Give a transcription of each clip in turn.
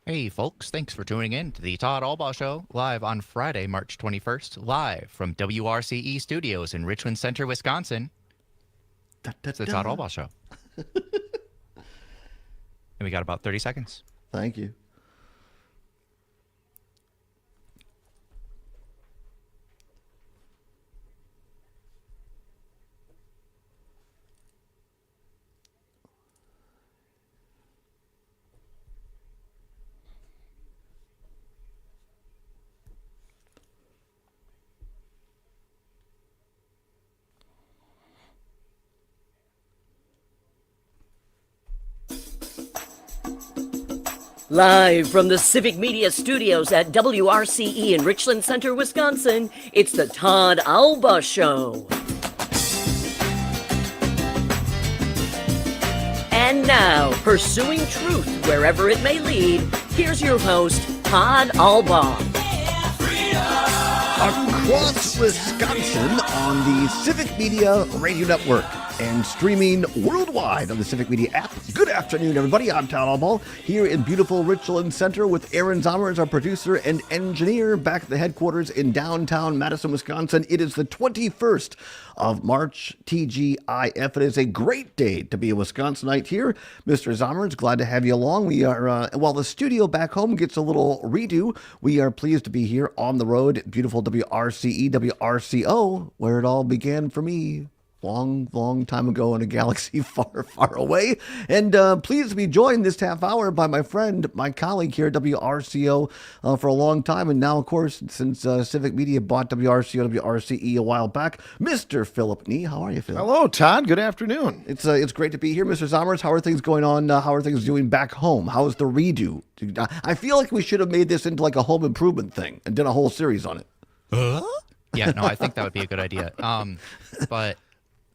Hey, folks, thanks for tuning in to the Todd Allbaugh Show, live on Friday, March 21st, live from WRCE Studios in Richland Center, Wisconsin. Da, da, It's the Todd da. Allbaugh Show. And we got about 30 seconds. Thank you. Live from the Civic Media Studios at WRCE in Richland Center, Wisconsin, it's the Todd Allbaugh Show. And now, pursuing truth wherever it may lead, here's your host, Todd Allbaugh. Across Wisconsin on the Civic Media Radio Network and streaming worldwide on the Civic Media app. Good afternoon, everybody. I'm Todd Allbaugh here in beautiful Richland Center with Aaron Zomer as our producer and engineer back at the headquarters in downtown Madison, Wisconsin. It is the 21st of March, TGIF. It is a great day to be a Wisconsinite here. Mr. Zomer, glad to have you along. We are, while the studio back home gets a little redo, we are pleased to be here on the road, beautiful WRCE, WRCO, where it all began for me. Long time ago in a galaxy far, far away. And pleased to be joined this half hour by my friend, my colleague here at WRCO for a long time. And now, of course, since Civic Media bought WRCO, WRCE a while back, Mr. Philip Nee. How are you, Phil? Hello, Todd. Good afternoon. It's great to be here. Mr. Zomers, how are things going on? How are things doing back home? How's the redo? I feel like we should have made this into like a home improvement thing and done a whole series on it. Yeah, no, I think that would be a good idea. But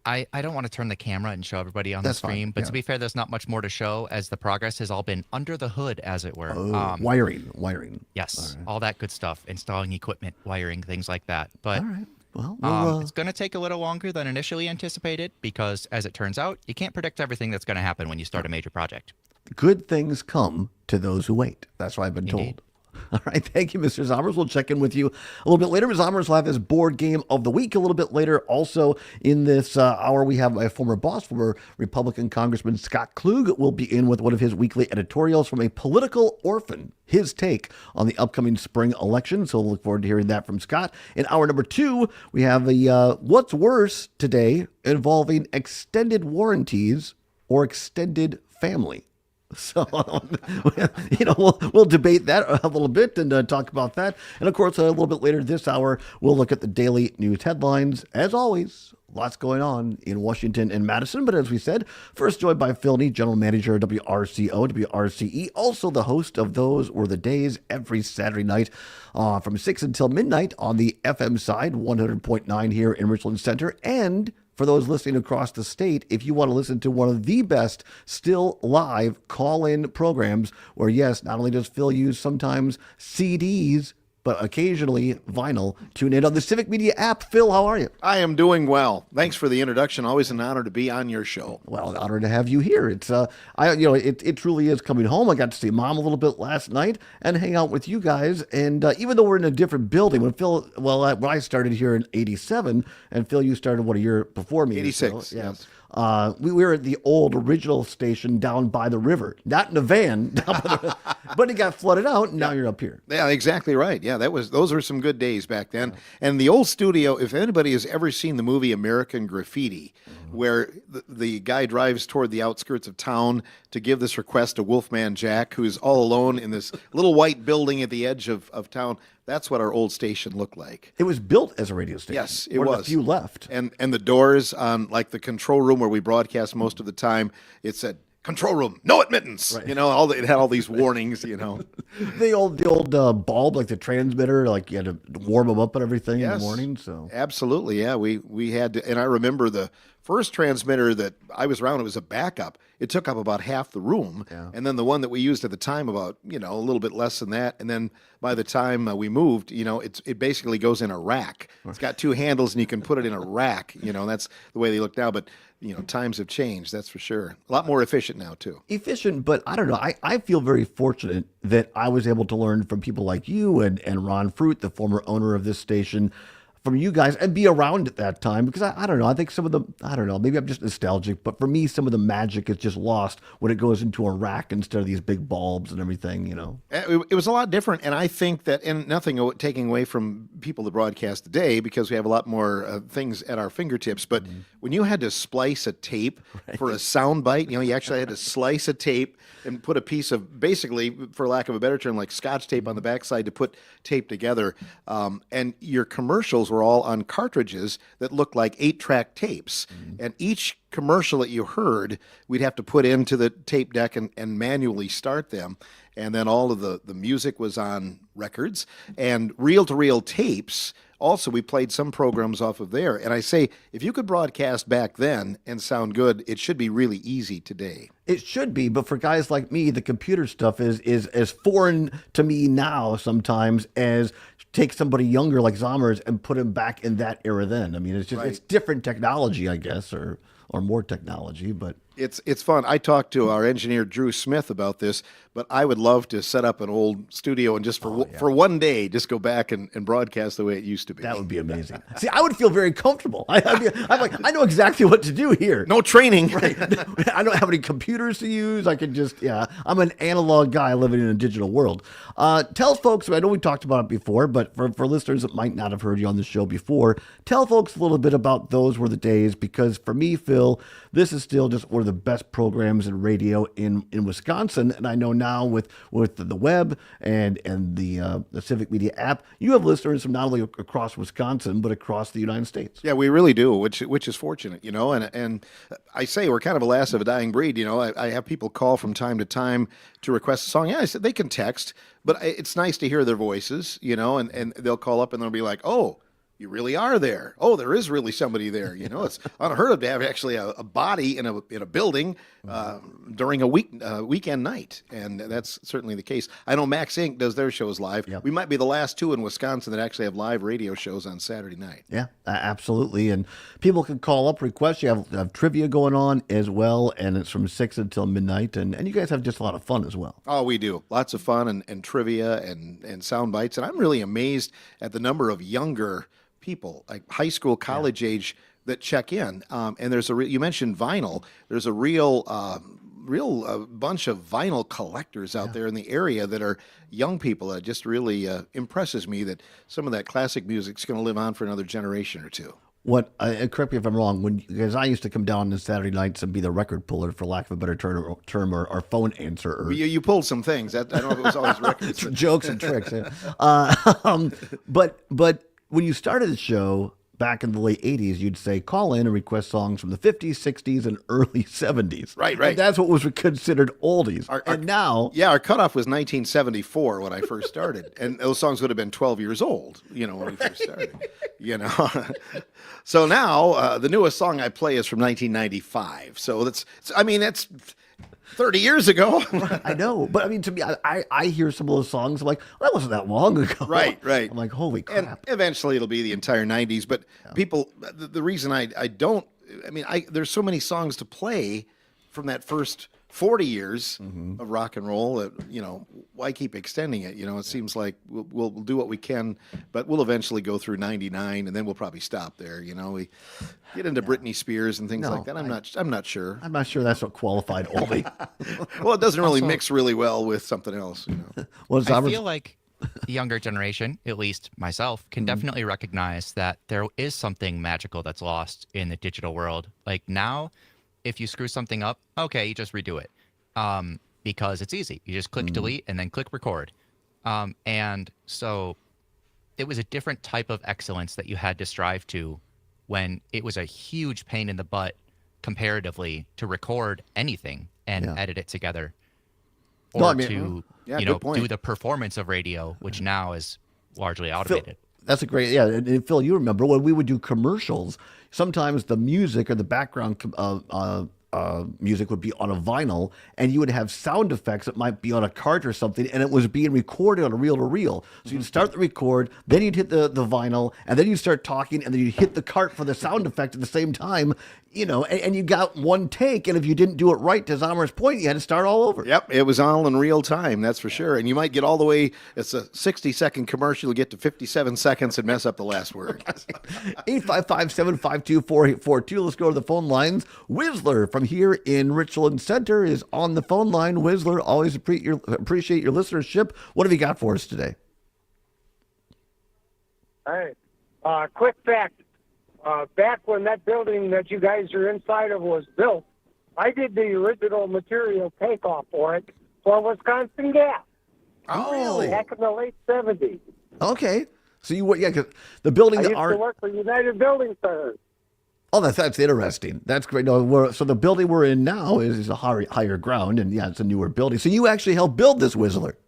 I don't want to turn the camera and show everybody on the That's fine, stream. But yeah. to be fair, there's not much more to show as the progress has all been under the hood, as it were. Wiring. Yes, all that good stuff, installing equipment, wiring, things like that. But All right. Well, we'll it's going to take a little longer than initially anticipated because, as it turns out, you can't predict everything that's going to happen when you start a major project. good things come to those who wait. That's what I've been Indeed. told. All right. Thank you, Mr. Zommers. We'll check in with you a little bit later. Mr. Zommers will have his board game of the week a little bit later. Also, in this hour, we have my former boss, former Republican Congressman Scott Klug, will be in with one of his weekly editorials from a political orphan, his take on the upcoming spring election. So we'll look forward to hearing that from Scott. In hour number 2, we have the What's Worse today involving extended warranties or extended family. So, we'll debate that a little bit and talk about that. And of course, a little bit later this hour, we'll look at the daily news headlines. As always, lots going on in Washington and Madison. But as we said, first joined by Phil Nee, General Manager of WRCO, WRCE, also the host of Those Were the Days every Saturday night from 6 until midnight on the FM side, 100.9 here in Richland Center. And for those listening across the state, if you want to listen to one of the best still live call-in programs where, yes, not only does Phil use sometimes CDs, but occasionally vinyl, tune in on the Civic Media app. Phil, how are you? I am doing well. Thanks for the introduction. Always an honor to be on your show. Well, an honor to have you here. It's it truly is coming home. I got to see Mom a little bit last night and hang out with you guys. And even though we're in a different building, when I started here in '87, and Phil, you started a year before me. 86, So, yeah. yes. We were at the old original station down by the river, not in a van, but it got flooded out, and now you're up here. Yeah, exactly right. Yeah, those were some good days back then. And the old studio, if anybody has ever seen the movie American Graffiti, where the guy drives toward the outskirts of town to give this request to Wolfman Jack, who's all alone in this little white building at the edge of town, that's what our old station looked like. It was built as a radio station. Yes, it One of was. the few left. And the doors on like the control room where we broadcast most of the time, it said control room, no admittance. Right. It had all these warnings. The old bulb, like the transmitter, like you had to warm them up and everything in the Yes. morning. So Absolutely, yeah. We had to, and I remember the first transmitter that I was around, it was a backup. It took up about half the room. And then the one that we used at the time about, a little bit less than that. And then by the time we moved, it basically goes in a rack. It's got two handles and you can put it in a rack. That's the way they look now. But, times have changed, that's for sure. A lot more efficient now, too. Efficient, but I don't know. I feel very fortunate that I was able to learn from people like you and Ron Fruit, the former owner of this station, from you guys, and be around at that time, because I don't know. I think some of the, I don't know, maybe I'm just nostalgic, but for me, some of the magic is just lost when it goes into a rack instead of these big bulbs and everything, It was a lot different, and I think that, and nothing taking away from people that broadcast today, because we have a lot more things at our fingertips, but when you had to splice a tape for a sound bite, you actually had to slice a tape and put a piece of, basically, for lack of a better term, like Scotch tape on the backside to put tape together, and your commercials were all on cartridges that looked like 8-track tapes. And each commercial that you heard, we'd have to put into the tape deck and manually start them. And then all of the music was on records and reel-to-reel tapes. Also, we played some programs off of there. And I say, if you could broadcast back then and sound good, it should be really easy today. It should be, but for guys like me, the computer stuff is as foreign to me now sometimes as take somebody younger like Zommers and put him back in that era then. I mean, it's just, it's different technology, I guess, or more technology, but it's fun. I talked to our engineer Drew Smith about this, but I would love to set up an old studio and just for one day just go back and broadcast the way it used to be. That would be amazing. See, I would feel very comfortable. I'm like, I know exactly what to do here. No training. Right. I don't have any computers to use. I can just, I'm an analog guy living in a digital world. Tell folks, I know we talked about it before, but for listeners that might not have heard you on the show before, tell folks a little bit about those were the days, because for me, Phil, this is still just one of the best programs in radio in Wisconsin. And I know now with the web and the Civic Media app, you have listeners from not only across Wisconsin, but across the United States. Yeah, we really do, which is fortunate, and I say we're kind of a last of a dying breed. I have people call from time to time to request a song. Yeah, I said they can text, but it's nice to hear their voices, and they'll call up and they'll be like, oh, you really are there. Oh, there is really somebody there. It's unheard of to have actually a body in a building during a weekend night, and that's certainly the case. I know Max Inc. does their shows live. Yep. We might be the last two in Wisconsin that actually have live radio shows on Saturday night. Yeah, absolutely. And people can call up, request. You have trivia going on as well, and it's from 6 until midnight, and you guys have just a lot of fun as well. Oh, we do. Lots of fun and trivia and sound bites, and I'm really amazed at the number of younger people, like high school, college age, that check in. And there's you mentioned vinyl. There's a real bunch of vinyl collectors out there in the area that are young people. That just really impresses me that some of that classic music's going to live on for another generation or two. Correct me if I'm wrong, because I used to come down on Saturday nights and be the record puller, for lack of a better term, or phone answerer. You pulled some things. I don't know if it was always records. Jokes and tricks. But when you started the show back in the late 80s, you'd say, call in and request songs from the 50s, 60s, and early 70s. Right. And that's what was considered oldies. Now... Yeah, our cutoff was 1974 when I first started. And those songs would have been 12 years old, when we first started. So now, the newest song I play is from 1995. So that's 30 years ago. I know. But to me, I hear some of those songs. I'm like, well, that wasn't that long ago. Right. I'm like, holy crap. And eventually it'll be the entire 90s. But people, the reason I don't, there's so many songs to play from that first 40 years of rock and roll that, why keep extending it? It seems like we'll do what we can, but we'll eventually go through 99 and then we'll probably stop there. We get into Britney Spears and things like that. I'm not sure. I'm not sure that's what qualified oldie. Well, it doesn't really mix really well with something else. I feel like the younger generation, at least myself, can definitely recognize that there is something magical that's lost in the digital world. Like now, if you screw something up, okay, you just redo it, because it's easy. You just click delete and then click record. And so it was a different type of excellence that you had to strive to when it was a huge pain in the butt comparatively to record anything and edit it together, or do the performance of radio, which now is largely automated. That's a great, yeah. And Phil, you remember when we would do commercials, sometimes the music or the background music would be on a vinyl, and you would have sound effects that might be on a cart or something, and it was being recorded on a reel-to-reel. So you'd start the record, then you'd hit the vinyl, and then you'd start talking, and then you'd hit the cart for the sound effect at the same time, and you got one take, and if you didn't do it right, to Zomer's point, you had to start all over. Yep, it was all in real time, that's for sure. And you might get all the way, it's a 60-second commercial, you'll get to 57 seconds and mess up the last word. 855-752-4842. Let's go to the phone lines. Whistler from here in Richland Center is on the phone line. Whistler, always appreciate your listenership. What have you got for us today? Hey, quick fact. Back when that building that you guys are inside of was built, I did the original material takeoff for it for Wisconsin Gas. Oh, really? Back in the late 70s. Okay. So because the building I that used to work for United Building Centers. Oh, that's interesting. That's great. No, so the building we're in now is a higher ground, and yeah, it's a newer building. So you actually helped build this Whistler.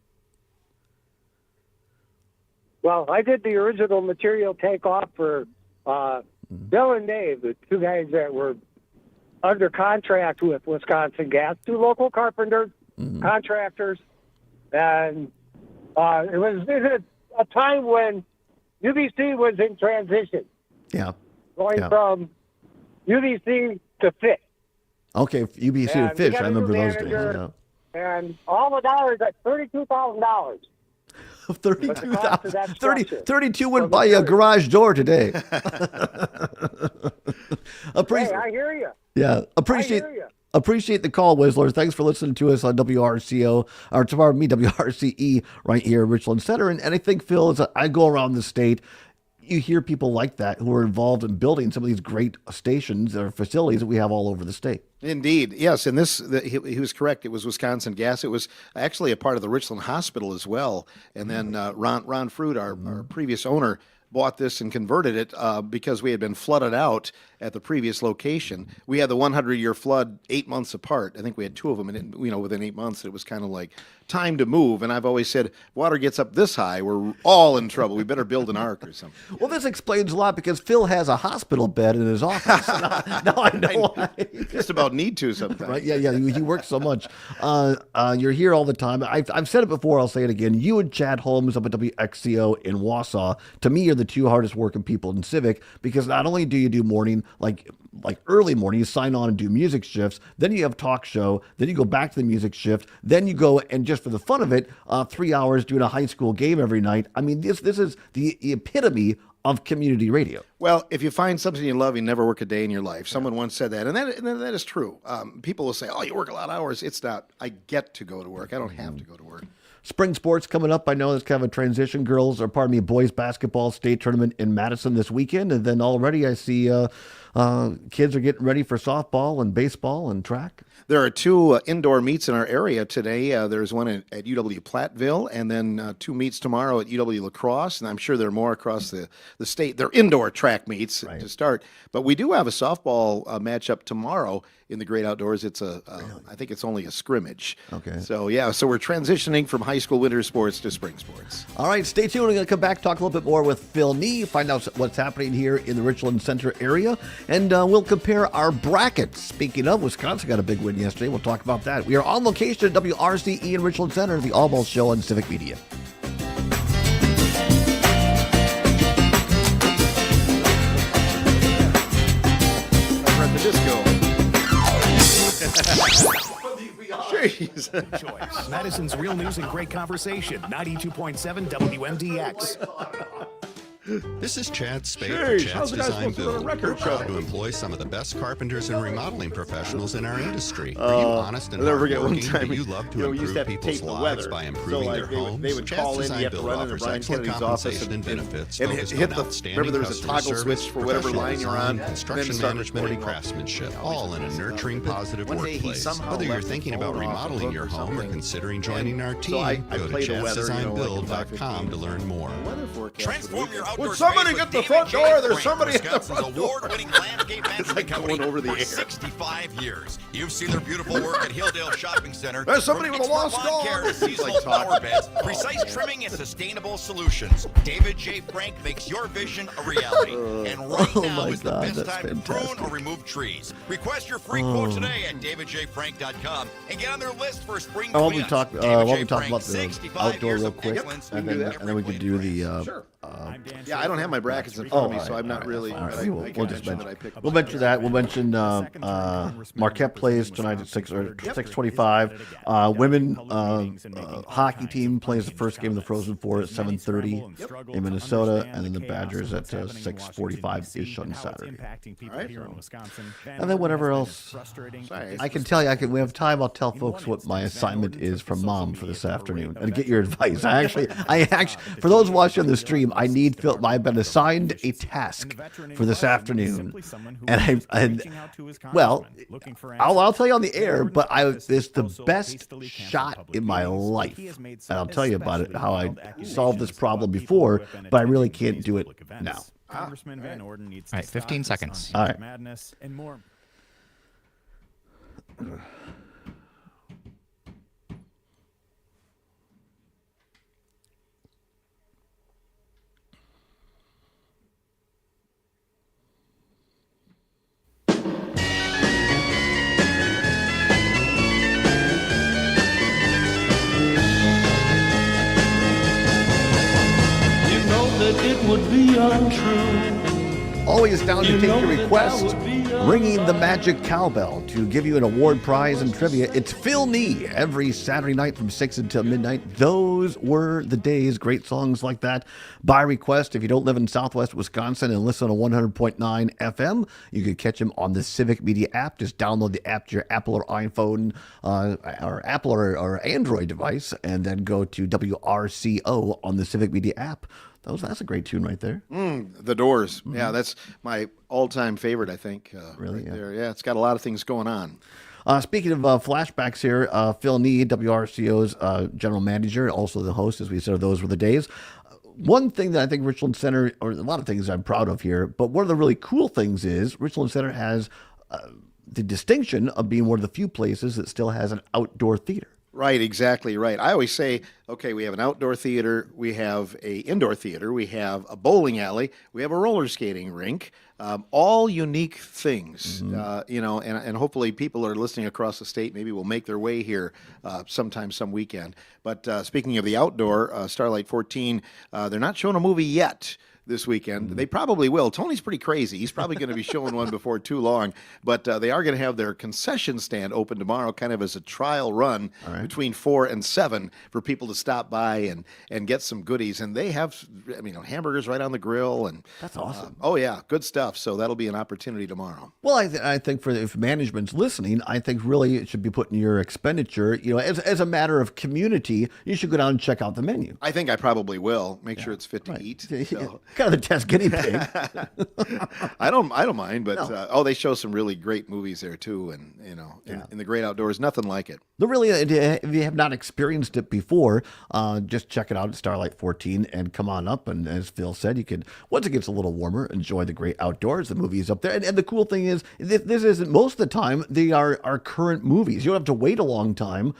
Well, I did the original material takeoff for Bill and Dave, the two guys that were under contract with Wisconsin Gas, two local carpenters, contractors, and it was a time when UBC was in transition. Yeah. Going from UBC to Fish. Okay, UBC to And we Fish. got I a new remember those days. manager, Yeah. And all the dollars at $32,000. 32 went by a garage door today. Hey, I hear you. Yeah, appreciate the call, Whistler. Thanks for listening to us on WRCE right here in Richland Center. And I think, Phil, as I go around the state, you hear people like that who are involved in building some of these great stations or facilities that we have all over the state. Indeed, yes, and he was correct. It was Wisconsin Gas. It was actually a part of the Richland Hospital as well. And then Ron Fruit, our previous owner, bought this and converted it because we had been flooded out at the previous location. We had the 100-year flood 8 months apart. I think we had two of them, and within 8 months, it was kind of like time to move. And I've always said, water gets up this high, we're all in trouble. We better build an ark or something. Well, this explains a lot because Phil has a hospital bed in his office. Now I know why. Just about need to sometimes. Right? Yeah. He works so much. You're here all the time. I've said it before. I'll say it again. You and Chad Holmes up at WXCO in Wausau, to me, are the two hardest working people in Civic, because not only do you do morning, like early morning, you sign on and do music shifts, then you have talk show, then you go back to the music shift, then you go and just for the fun of it, 3 hours doing a high school game every night. I mean, this is the epitome of community radio. Well, if you find something you love, you never work a day in your life. Someone once said that, and that is true. People will say, "Oh, you work a lot of hours." It's not. I get to go to work. I don't have to go to work. Spring sports coming up. I know it's kind of a transition. Boys basketball state tournament in Madison this weekend. And then already I see kids are getting ready for softball and baseball and track. There are two indoor meets in our area today. There's one at UW Platteville, and then two meets tomorrow at UW La Crosse, and I'm sure there are more across the state. They're indoor track meets to start. But we do have a softball matchup tomorrow in the great outdoors. It's I think it's only a scrimmage. Okay. So, so we're transitioning from high school winter sports to spring sports. All right, stay tuned. We're going to come back, talk a little bit more with Phil Nee, find out what's happening here in the Richland Center area, and we'll compare our brackets. Speaking of, Wisconsin got a big win yesterday. We'll talk about that. We are on location at WRCE in Richland Center, the Allbaugh Show on Civic Media. We're at the disco. Choice. Madison's real news and great conversation. 92.7 WMDX. This is Chad Spade for Chad's Design Build. We're proud to employ some of the best carpenters and remodeling professionals in our industry. Are you honest and hardworking? Do you love to improve people's lives by improving their homes? They would call in, you have to run into Brian Kennedy's office and benefits and hit remember there was a toggle switch for whatever line you're on, construction management and craftsmanship, all in a nurturing, positive workplace. Whether you're thinking about remodeling your home or considering joining our team, go to chadsdesignbuild.com to learn more. Transform your outdoor Would somebody space get with the front David J. door? There's Frank, somebody at the Wisconsin's front door. award-winning landscape management like company going over the for air. 65 years. You've seen their beautiful work at Hilldale Shopping Center. There's somebody From with a lost expert lawn dog. care to It's seasonal like Todd. flower beds, precise trimming and sustainable solutions. David J. Frank makes your vision a reality. And right Oh now my is the God, best that's time to fantastic. prune or remove trees. Request your free quote today at davidjfrank.com and get on their list for spring I want cleanups. to talk. David I want J. to talk Frank, about the 65 outdoor years real of quick, excellence and in then every we can way do and the. grace. Sure. Yeah, I don't have my brackets in front of me, so I'm not really. All right, but I we'll can just mention mention. that I picked. We'll mention that. We'll mention Marquette plays tonight at 6:25. Women hockey team plays the first game of the Frozen Four at 7:30 in Minnesota, and then the Badgers at 6:45 ish on Saturday. All right. And then whatever else. I can tell you. We have time. I'll tell folks what my assignment is from Mom for this afternoon, and get your advice. I actually, for those watching on the stream, I need Phil. I've been assigned a task for this afternoon, and I'll tell you on the air. But it's the best shot in my life, and I'll tell you about it. How I solved this problem before, but I really can't do it now. Congressman Van Orden needs to 15 seconds. All right. Madness and more. It would be untrue. Always down to take your that request. would be Ringing the magic cowbell to give you an award prize and trivia. It's Phil Nee every Saturday night from 6 until midnight. Those were the days. Great songs like that by request. If you don't live in Southwest Wisconsin and listen on 100.9 FM, you can catch him on the Civic Media app. Just download the app to your Apple or iPhone or Apple or Android device, and then go to WRCO on the Civic Media app. That's a great tune right there. The Doors. Yeah, that's my all-time favorite, I think. Really? Right Yeah. there. Yeah, it's got a lot of things going on. Speaking of flashbacks here, Phil Nee, WRCO's general manager, also the host, as we said, those were the days. One thing that I think Richland Center, or a lot of things I'm proud of here, but one of the really cool things is Richland Center has the distinction of being one of the few places that still has an outdoor theater. Right, exactly right. I always say, okay, we have an outdoor theater, we have a indoor theater, we have a bowling alley, we have a roller skating rink, all unique things, and hopefully people are listening across the state maybe will make their way here sometime, some weekend. But speaking of the outdoor, Starlight 14, they're not showing a movie yet this weekend. They probably will. Tony's pretty crazy. He's probably going to be showing one before too long, but they are going to have their concession stand open tomorrow kind of as a trial run between 4 and 7 for people to stop by and get some goodies. And they have, hamburgers right on the grill. And That's awesome. Oh, yeah, good stuff. So that'll be an opportunity tomorrow. Well, I think if management's listening, I think really it should be putting your expenditure, as a matter of community, you should go down and check out the menu. I think I probably will. Make sure it's fit to eat. So. Kind of the test guinea pig. I don't mind, but they show some really great movies there too, and in the great outdoors, nothing like it. Really, if you have not experienced it before, just check it out at Starlight 14 and come on up. And as Phil said, you can, once it gets a little warmer, enjoy the great outdoors. The movie is up there, and the cool thing is, this isn't most of the time. They are current movies. You don't have to wait a long time.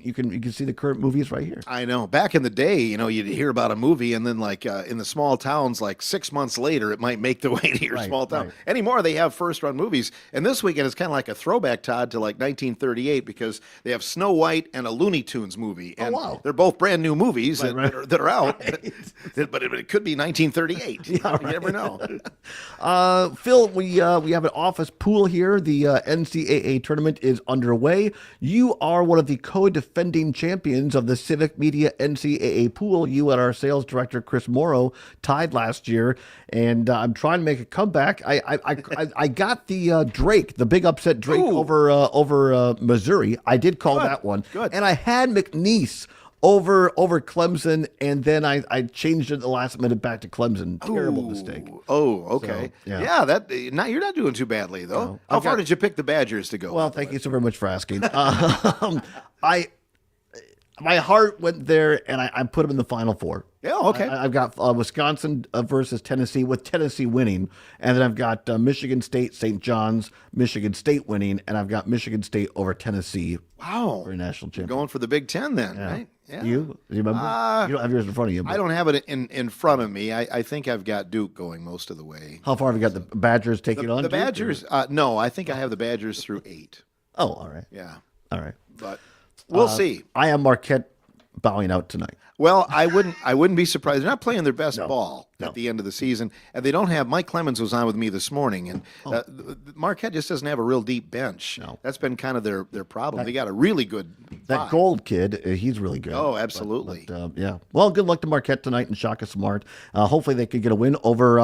You can see the current movies right here. I know. Back in the day, you'd hear about a movie, and then in the small towns, like 6 months later, it might make the way to your small town. Right. Anymore, they have first-run movies. And this weekend is kind of like a throwback, Todd, to like 1938 because they have Snow White and a Looney Tunes movie. And they're both brand new movies that are out. But it could be 1938. You never know. Phil, we have an office pool here. The NCAA tournament is underway. You are one of the co-defending champions of the Civic Media NCAA pool. You and our sales director, Chris Morrow, tied last year, and I'm trying to make a comeback. I got the Drake, the big upset Drake over Missouri. I did call that one. Good. And I had McNeese over Clemson, and then I changed it at the last minute back to Clemson. Terrible mistake. Oh, okay. So, You're not doing too badly though. No. How far did you pick the Badgers to go? Well, thank you so very much for asking. My heart went there, and I put them in the Final Four. Yeah, okay. I've got Wisconsin versus Tennessee, with Tennessee winning. And then I've got Michigan State, St. John's, Michigan State winning. And I've got Michigan State over Tennessee. Wow. For a national championship. Going for the Big Ten then, Yeah. right? Yeah. Do you remember? You don't have yours in front of you. But I don't have it in front of me. I think I've got Duke going most of the way. how far have you got the Badgers taking on? The Duke, or- Badgers, no, I think I have the Badgers through 8. Oh, all right. Yeah. All right. But we'll see. I am Marquette bowing out tonight. Well, I wouldn't be surprised. They're not playing their best ball at the end of the season, and they don't have. Mike Clemens was on with me this morning, and Marquette just doesn't have a real deep bench. No. That's been kind of their problem. They got a really good. That five. Gold kid, he's really good. Oh, absolutely. But, yeah. Well, good luck to Marquette tonight and Shaka Smart. Hopefully they could get a win over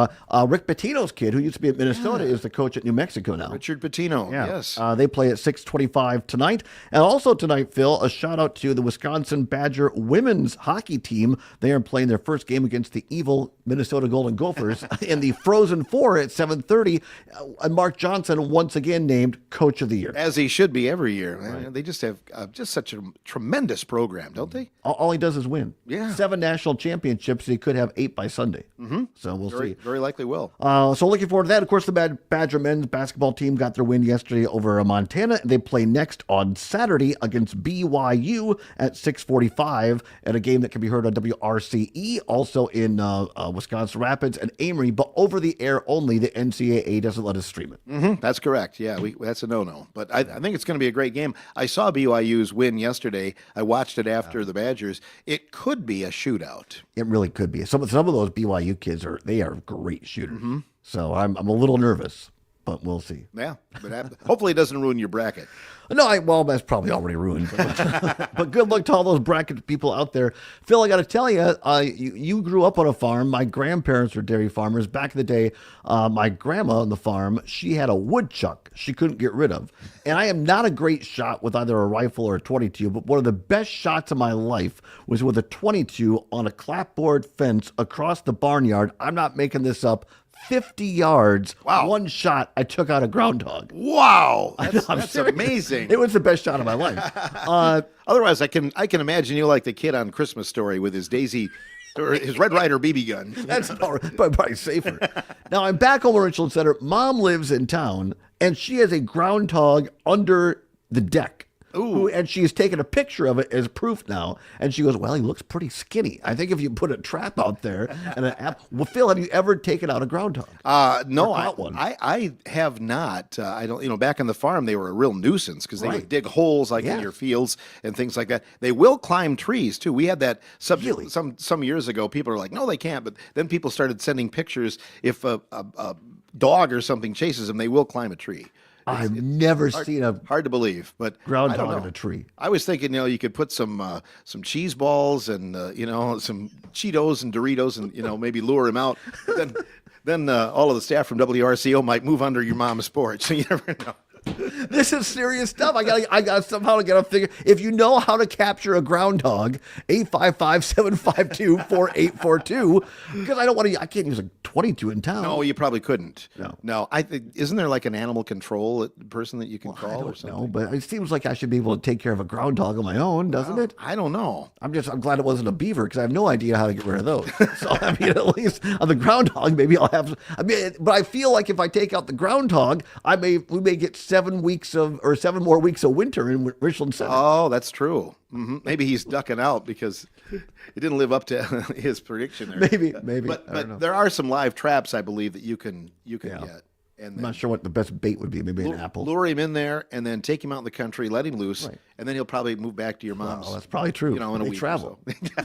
Rick Pitino's kid, who used to be at Minnesota, is the coach at New Mexico now. Richard Pitino. Yeah. Yes. They play at 6:25 tonight. And also tonight, Phil, a shout out to the Wisconsin Badger women's hockey team. They are playing their first game against the evil Minnesota Golden Gophers in the Frozen Four at 7:30. And Mark Johnson once again named Coach of the Year. As he should be every year. Right. They just have just such a tremendous program, don't they? All he does is win. Yeah. 7 national championships. He could have 8 by Sunday. Mm-hmm. So we'll see. Very likely will. So looking forward to that. Of course, the Badger men's basketball team got their win yesterday over Montana. They play next on Saturday against BYU at 6:45 at a game that can be heard on WRCE, also in Wisconsin Rapids and Amory, but over the air only. The NCAA doesn't let us stream it. Mm-hmm. That's correct. Yeah, that's a no-no. But I think it's going to be a great game. I saw BYU's win yesterday. I watched it after the Badgers. It could be a shootout. It really could be. Some of those BYU kids are great shooters. Mm-hmm. So I'm a little nervous, but we'll see. Yeah, but hopefully it doesn't ruin your bracket. No, well, that's probably already ruined. But good luck to all those bracket people out there. Phil, I got to tell you, you grew up on a farm. My grandparents were dairy farmers. Back in the day, my grandma on the farm, she had a woodchuck she couldn't get rid of. And I am not a great shot with either a rifle or a 22, but one of the best shots of my life was with a 22 on a clapboard fence across the barnyard. I'm not making this up. 50 yards, wow. One shot, I took out a groundhog. Wow, that's amazing. It was the best shot of my life. Otherwise, I can imagine you like the kid on Christmas Story with his Daisy or his Red Ryder BB gun. That's probably safer. Now, I'm back home at Richland Center. Mom lives in town, and she has a groundhog under the deck. Ooh. And she's taken a picture of it as proof now. And she goes, well, he looks pretty skinny. I think if you put a trap out there and an app. Well, Phil, have you ever taken out a groundhog? No, I have not. I don't, back on the farm, they were a real nuisance because they would dig holes in your fields and things like that. They will climb trees too. We had that subject some years ago. People are like, no, they can't. But then people started sending pictures. If a dog or something chases them, they will climb a tree. I've never seen a hard to believe, but groundhog in a tree. I was thinking, you could put some cheese balls and some Cheetos and Doritos and maybe lure him out. Then all of the staff from WRCO might move under your mom's porch. So you never know. This is serious stuff. I got somehow to get a figure. If you know how to capture a groundhog, 855-752-4842. Because I can't use a 22 in town. No, you probably couldn't. No. I think isn't there like an animal control person that you can call or something? No, but it seems like I should be able to take care of a groundhog on my own, doesn't it? I don't know. I'm glad it wasn't a beaver because I have no idea how to get rid of those. So at least on the groundhog, maybe I'll have. But I feel like if I take out the groundhog, we may get 7 more weeks of winter in Richland Center. Oh, that's true. Mm-hmm. Maybe he's ducking out because he didn't live up to his prediction there. Maybe. But there are some live traps, I believe, that you can get. And I'm not sure what the best bait would be. Maybe an apple. Lure him in there and then take him out in the country, let him loose, and then he'll probably move back to your mom's. Well, that's probably true. In a week travel. Or so.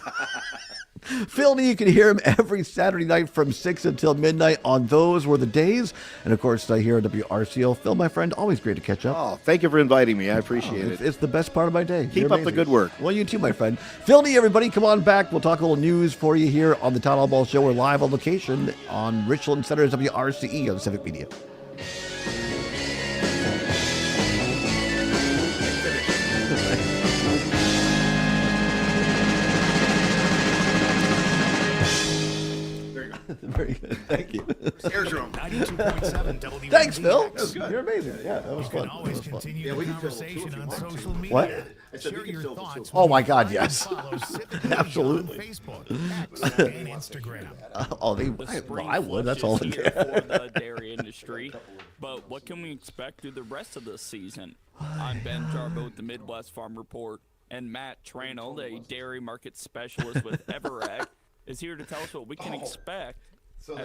Phil, you can hear him every Saturday night from 6 until midnight on Those Were the Days. And, of course, here at WRCO. Phil, my friend, always great to catch up. Oh, thank you for inviting me. I appreciate it. It's the best part of my day. Keep up the good work. Well, you too, my friend. Phil, everybody, come on back. We'll talk a little news for you here on the Todd Allbaugh Show. We're live on location on Richland Center's WRCE on Civic Media. There you go. Very good. Thank you. Stairs room. 92.7 WMDX. Thanks, Phil. You're amazing. Yeah, that was You can fun. always continue the conversation on social media. What? Share your thoughts. Oh my God, yes. Follow Civic Media Absolutely. on Facebook, X, and Instagram. I would. That's all. For the dairy industry, but what can we expect through the rest of the season? I'm Ben Jarbo with the Midwest Farm Report, and Matt Tranel, a dairy market specialist with Everett, is here to tell us what we can expect.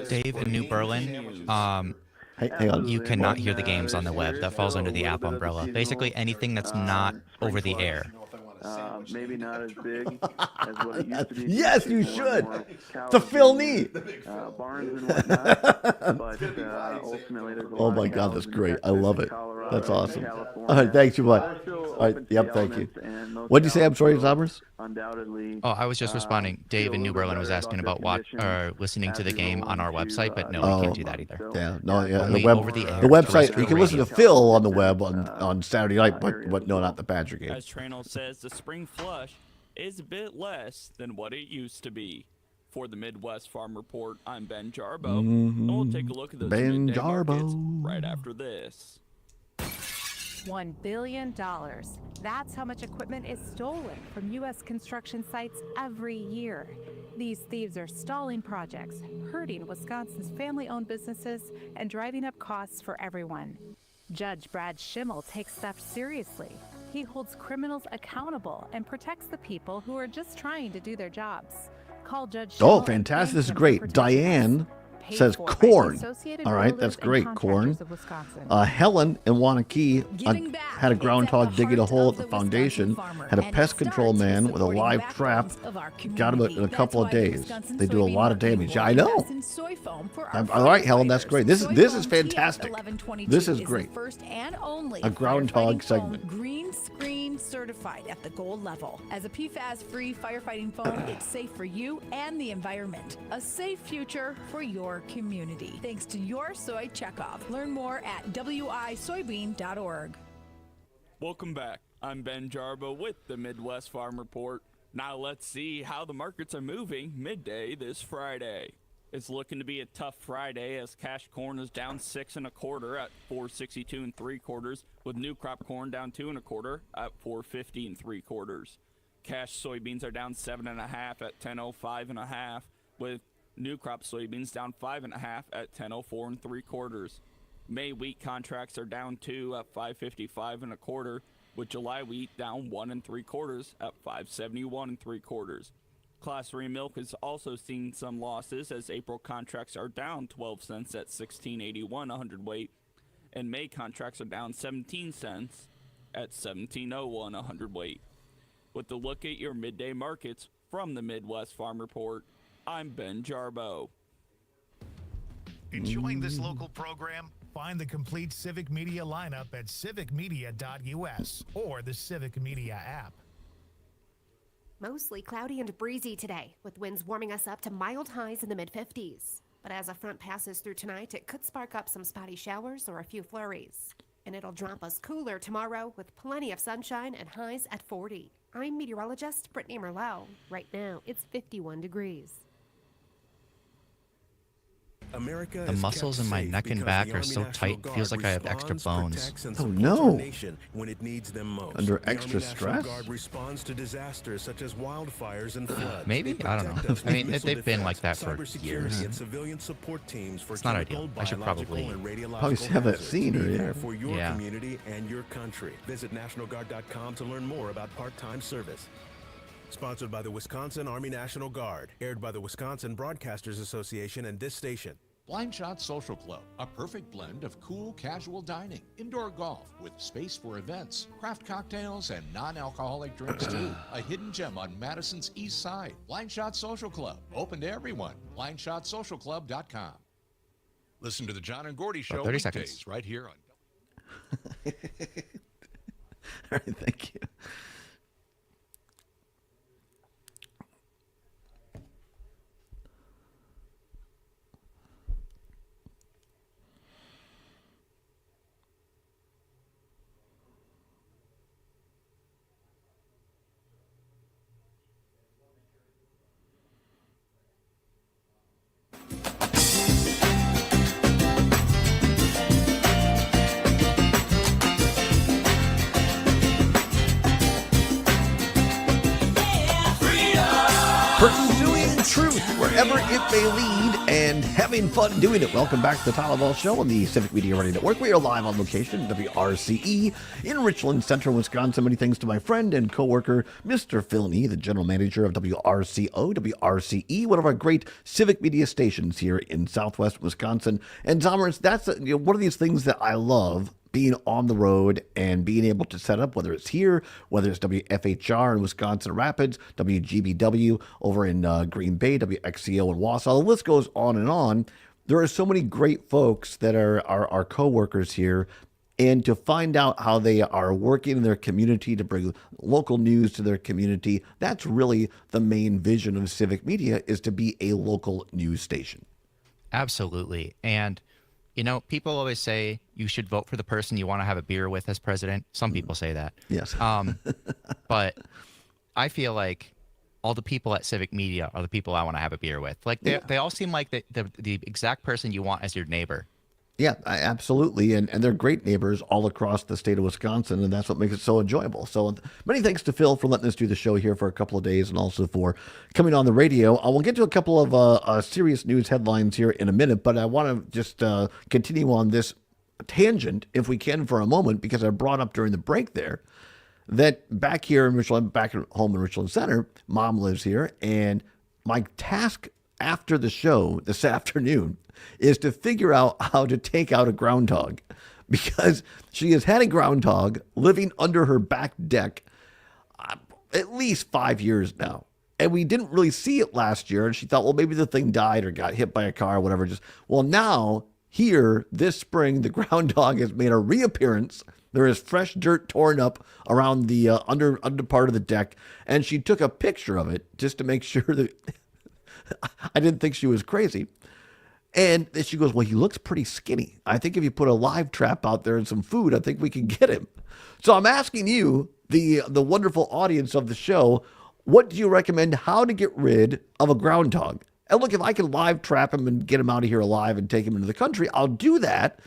Dave in New Berlin, Hang on. you cannot hear the games on the web. That falls under the app umbrella. Basically, anything that's not over the air. Maybe not as big as what it used to be. Yes, you should. To Phil Nee. Barns and whatnot. But ultimately, there's a lot Oh my of God, cows that's in great. I Texas, love it. Colorado, That's awesome. California. All right, thanks you much. Still All right, open to yep, the thank you. elements, and those What'd you say? I'm sorry, cows Zombers? Undoubtedly. Oh, I was just responding. Dave in New Berlin was asking about listening to the game on our website, but no, we can't do that either. Yeah, no, yeah. Only The web, over the air, the website. terrestrial You can listen to radio. Phil on the web on Saturday night, but no, not the Badger game. As Tranel says, the spring flush is a bit less than what it used to be. For the Midwest Farm Report, I'm Ben Jarbo, and we'll take a look at those Ben midday markets Jarbo. right after this. $1 billion. That's how much equipment is stolen from U.S. construction sites every year. These thieves are stalling projects, hurting Wisconsin's family-owned businesses, and driving up costs for everyone. Judge Brad Schimmel takes theft seriously. He holds criminals accountable and protects the people who are just trying to do their jobs. Call Judge Schimmel Oh, and fantastic. thank This is him for great. protecting us. Diane Paid says for by the corn. Associated All right, Builders that's and great. Corn. Contractors of Wisconsin. Helen in Wanakee Giving back. had a It's groundhog at the digging a heart hole of at the the foundation, Wisconsin farmer, had a and pest it control starts with man with a supporting live the trap, backbones of our got him in community. a couple of That's why the days. Wisconsin They do a Soybean lot of Marketing damage. Board I know. invests in soy foam for our All right, Helen, that's firefighters. great. This is Soy foam fantastic. TS1122 This is the great. first and only A groundhog firefighting foam segment. green screen certified at the gold level. As a PFAS-free firefighting foam, it's safe for you and the environment. A safe future for your community. Thanks to your soy checkoff. Learn more at wisoybean.org. Welcome back. I'm Ben Jarbo with the Midwest Farm Report. Now let's see how the markets are moving midday this Friday. It's looking to be a tough Friday as cash corn is down 6 1/4 at 4.62 3/4, with new crop corn down 2 1/4 at 4.50 3/4. Cash soybeans are down 7 1/2 at 10.05 1/2, with new crop soybeans down 5 1/2 at 10.04 3/4. May wheat contracts are down 2 at 5.55 1/4, with July wheat down 1 3/4 at 5.71 3/4. Class 3 milk is also seeing some losses as April contracts are down 12 cents at 16.81 a hundredweight, and May contracts are down 17 cents at 17.01 a hundredweight. With a look at your midday markets from the Midwest Farm Report, I'm Ben Jarbo. Enjoying this local program? Find the complete Civic Media lineup at civicmedia.us or the Civic Media app. Mostly cloudy and breezy today, with winds warming us up to mild highs in the mid-50s. But as a front passes through tonight, it could spark up some spotty showers or a few flurries. And it'll drop us cooler tomorrow with plenty of sunshine and highs at 40. I'm meteorologist Brittany Merlot. Right now, it's 51 degrees. America The muscles in my neck and back are so tight, it feels like I have extra bones. Oh no! When it needs them most. Under extra stress? Guard responds to disasters such as wildfires and floods. Maybe? I don't know. I mean, they've been like that for years. And civilian support teams for It's not ideal. I should probably have that scene or yeah. for your Yeah. community and your country. Visit NationalGuard.com to learn more about part-time service. Sponsored by the Wisconsin Army National Guard. Aired by the Wisconsin Broadcasters Association and this station. Blind Shot Social Club, a perfect blend of cool, casual dining, indoor golf with space for events, craft cocktails, and non-alcoholic drinks too. A hidden gem on Madison's East Side. Blind Shot Social Club, open to everyone. BlindShotSocialClub.com. Listen to the John and Gordy Show 30 weekdays seconds. right here on. All right, thank you. pursuing truth wherever it may lead and having fun doing it. Welcome back to the Todd Allbaugh Show on the Civic Media Radio Network. We are live on location at WRCE in Richland Center, Wisconsin. Many thanks to my friend and co-worker, Mr. Phil Nee, the general manager of WRCE, one of our great civic media stations here in Southwest Wisconsin. And Zomers, that's one of these things that I love, being on the road and being able to set up, whether it's here, whether it's WFHR in Wisconsin Rapids, WGBW over in Green Bay, WXCO in Wausau. The list goes on and on. There are so many great folks that are our co-workers here, and to find out how they are working in their community to bring local news to their community, that's really the main vision of civic media, is to be a local news station. Absolutely. And people always say you should vote for the person you want to have a beer with as president. Some people say that. Yes. But I feel like all the people at Civic Media are the people I want to have a beer with. Like they all seem like the exact person you want as your neighbor. Yeah, absolutely. And they're great neighbors all across the state of Wisconsin, and that's what makes it so enjoyable. So many thanks to Phil for letting us do the show here for a couple of days and also for coming on the radio. We'll get to a couple of serious news headlines here in a minute, but I want to just continue on this tangent, if we can, for a moment, because I brought up during the break there that back here in Richland, back at home in Richland Center, Mom lives here, and my task after the show this afternoon is to figure out how to take out a groundhog, because she has had a groundhog living under her back deck at least 5 years now. And we didn't really see it last year. And she thought, well, maybe the thing died or got hit by a car or whatever. Well, now here this spring, the groundhog has made a reappearance. There is fresh dirt torn up around the under part of the deck. And she took a picture of it just to make sure that I didn't think she was crazy. And she goes, well, he looks pretty skinny. I think if you put a live trap out there and some food, I think we can get him. So I'm asking you, the wonderful audience of the show, what do you recommend how to get rid of a groundhog? And look, if I can live trap him and get him out of here alive and take him into the country, I'll do that.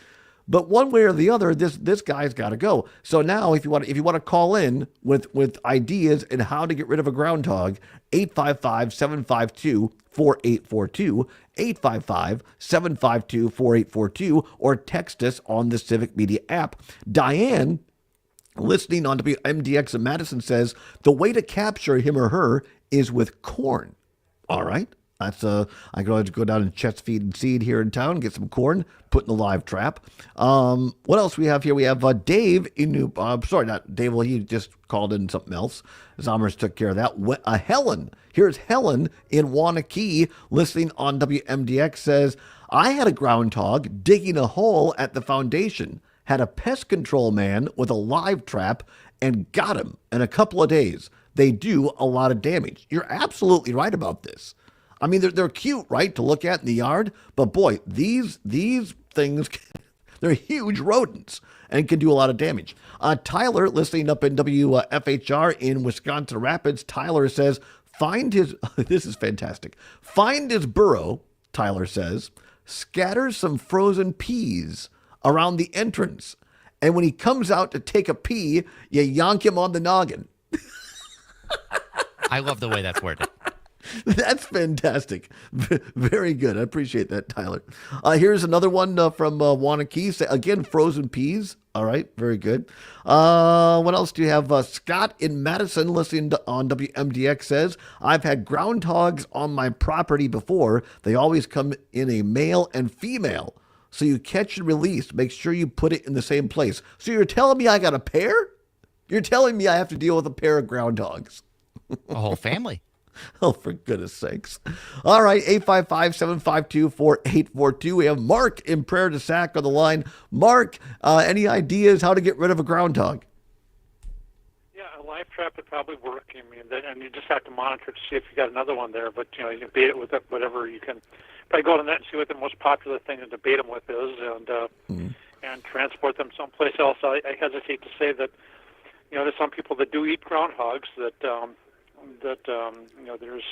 But one way or the other, this guy's got to go. So now, if you want to call in with ideas and how to get rid of a groundhog, 855-752-4842, 855-752-4842, or text us on the Civic Media app. Diane, listening on WMDX in Madison, says the way to capture him or her is with corn. All right. That's I can always go down to Chet's Feed and Seed here in town, get some corn, put in the live trap. What else we have here? We have Dave in New. Sorry, not Dave. Well, he just called in something else. Zomers took care of that. Helen. Here's Helen in Wanakee, listening on WMDX, says, I had a groundhog digging a hole at the foundation. Had a pest control man with a live trap and got him in a couple of days. They do a lot of damage. You're absolutely right about this. I mean, they're cute, right, to look at in the yard. But boy, these things, they're huge rodents and can do a lot of damage. Tyler, listening up in WFHR in Wisconsin Rapids, Tyler says, this is fantastic. Find his burrow, Tyler says, scatter some frozen peas around the entrance. And when he comes out to take a pee, you yonk him on the noggin. I love the way that's worded. That's fantastic. Very good. I appreciate that, Tyler. Here's another one from Wanakee. Again, frozen peas. All right. Very good. What else do you have? Scott in Madison, listening on WMDX, says, I've had groundhogs on my property before. They always come in a male and female. So you catch and release. Make sure you put it in the same place. So you're telling me I got a pair? You're telling me I have to deal with a pair of groundhogs? A whole family. Oh, for goodness sakes. All right, 855-752-4842. We have Mark in Prairie du Sac on the line. Mark, any ideas how to get rid of a groundhog? Yeah, a live trap would probably work. I mean, and you just have to monitor to see if you got another one there. But, you can bait it with whatever you can. Probably go to the net and see what the most popular thing to bait them with is and transport them someplace else. I hesitate to say that, there's some people that do eat groundhogs that there's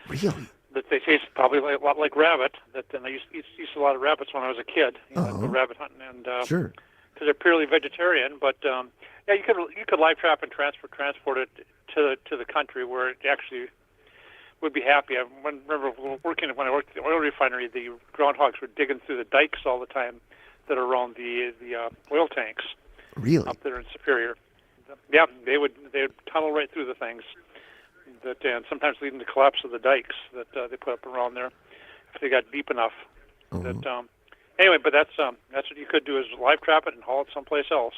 really that they taste probably a lot like rabbit. And I used a lot of rabbits when I was a kid. Go rabbit hunting and sure, because they're purely vegetarian. But yeah, you could live trap and transport it to the country where it actually would be happy. I remember when I worked at the oil refinery, the groundhogs were digging through the dikes all the time that are around the oil tanks. Really? Up there in Superior. Yeah, they would tunnel right through the things, and sometimes leading to collapse of the dikes that they put up around there if they got deep enough. Anyway, but that's what you could do is live trap it and haul it someplace else.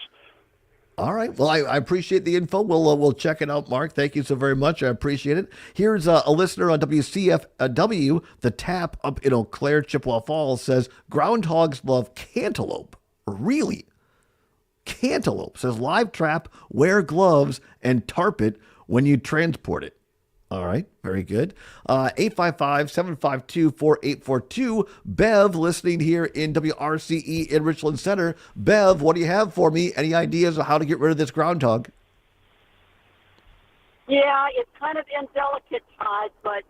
All right. Well, I appreciate the info. We'll check it out, Mark. Thank you so very much. I appreciate it. Here's a listener on WCFW, the Tap up in Eau Claire, Chippewa Falls, says groundhogs love cantaloupe. Really? Cantaloupe. Says live trap, wear gloves, and tarp it when you transport it. All right. Very good. 855-752-4842. Bev, listening here in WRCE in Richland Center. Bev, what do you have for me? Any ideas of how to get rid of this groundhog? Yeah, it's kind of indelicate, Todd, but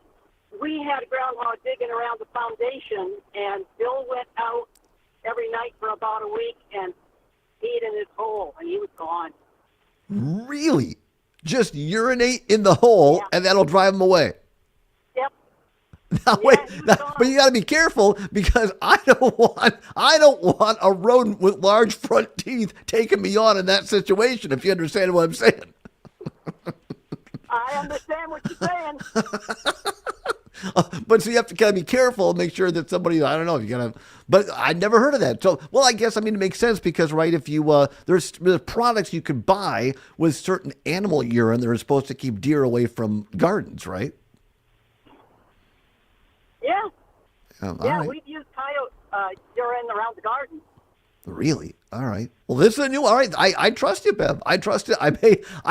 we had a groundhog digging around the foundation, and Bill went out every night for about a week and peed in his hole, and he was gone. Really? Just urinate in the hole, and that'll drive them away. Yep. Now, wait, but you got to be careful because I don't want a rodent with large front teeth taking me on in that situation. If you understand what I'm saying. I understand what you're saying. But so you have to kind of be careful and make sure that somebody, I don't know if you're going to, but I never heard of that. So, well, I guess, it makes sense because, right, if you, there's products you could buy with certain animal urine that are supposed to keep deer away from gardens, right? Yeah. Right. We've used coyote urine around the garden. Really? All right. Well, this is a new. All right. I trust you, Bev. I trust it. I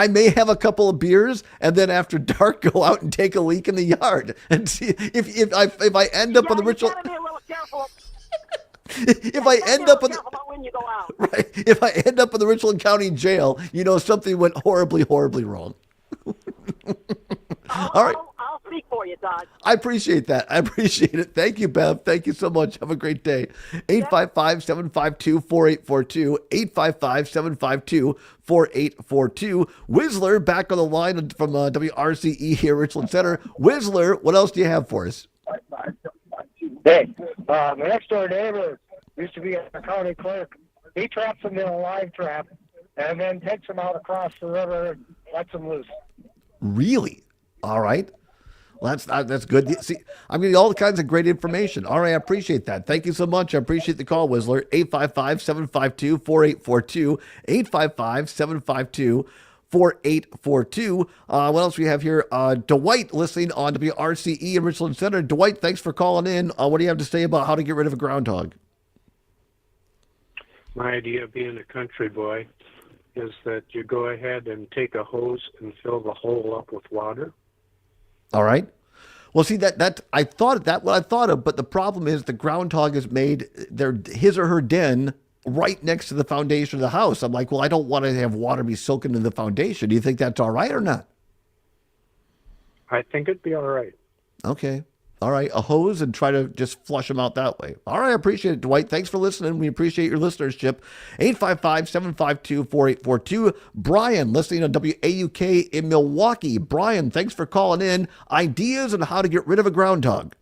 may have a couple of beers and then after dark go out and take a leak in the yard and see if I end up on the Richland. You gotta be a little careful. If I end up on the when you go out. right, if I end up in the Richland County Jail, something went horribly, horribly wrong. All right. I'll speak for you, Todd. I appreciate that. I appreciate it. Thank you, Bev. Thank you so much. Have a great day. 855-752-4842. 855-752-4842. Whistler back on the line from WRCE here, Richland Center. Whistler, what else do you have for us? Hey, my next door neighbor used to be a county clerk. He traps them in a live trap and then takes them out across the river and lets them loose. Really? All right. Well, that's good. See, I'm getting all kinds of great information. All right, I appreciate that. Thank you so much. I appreciate the call, Whistler. 855-752-4842. 855-752-4842. What else we have here? Dwight listening on WRCE in Richland Center. Dwight, thanks for calling in. What do you have to say about how to get rid of a groundhog? My idea of being a country boy is that you go ahead and take a hose and fill the hole up with water. All right. Well, see that I thought that what I thought of, but the problem is the groundhog has made his or her den right next to the foundation of the house. I'm like, well, I don't want to have water be soaking into the foundation. Do you think that's all right or not? I think it'd be all right. Okay. All right. A hose and try to just flush them out that way. All right. I appreciate it, Dwight. Thanks for listening. We appreciate your listenership. 855-752-4842. Brian, listening on WAUK in Milwaukee. Brian, thanks for calling in. Ideas on how to get rid of a groundhog.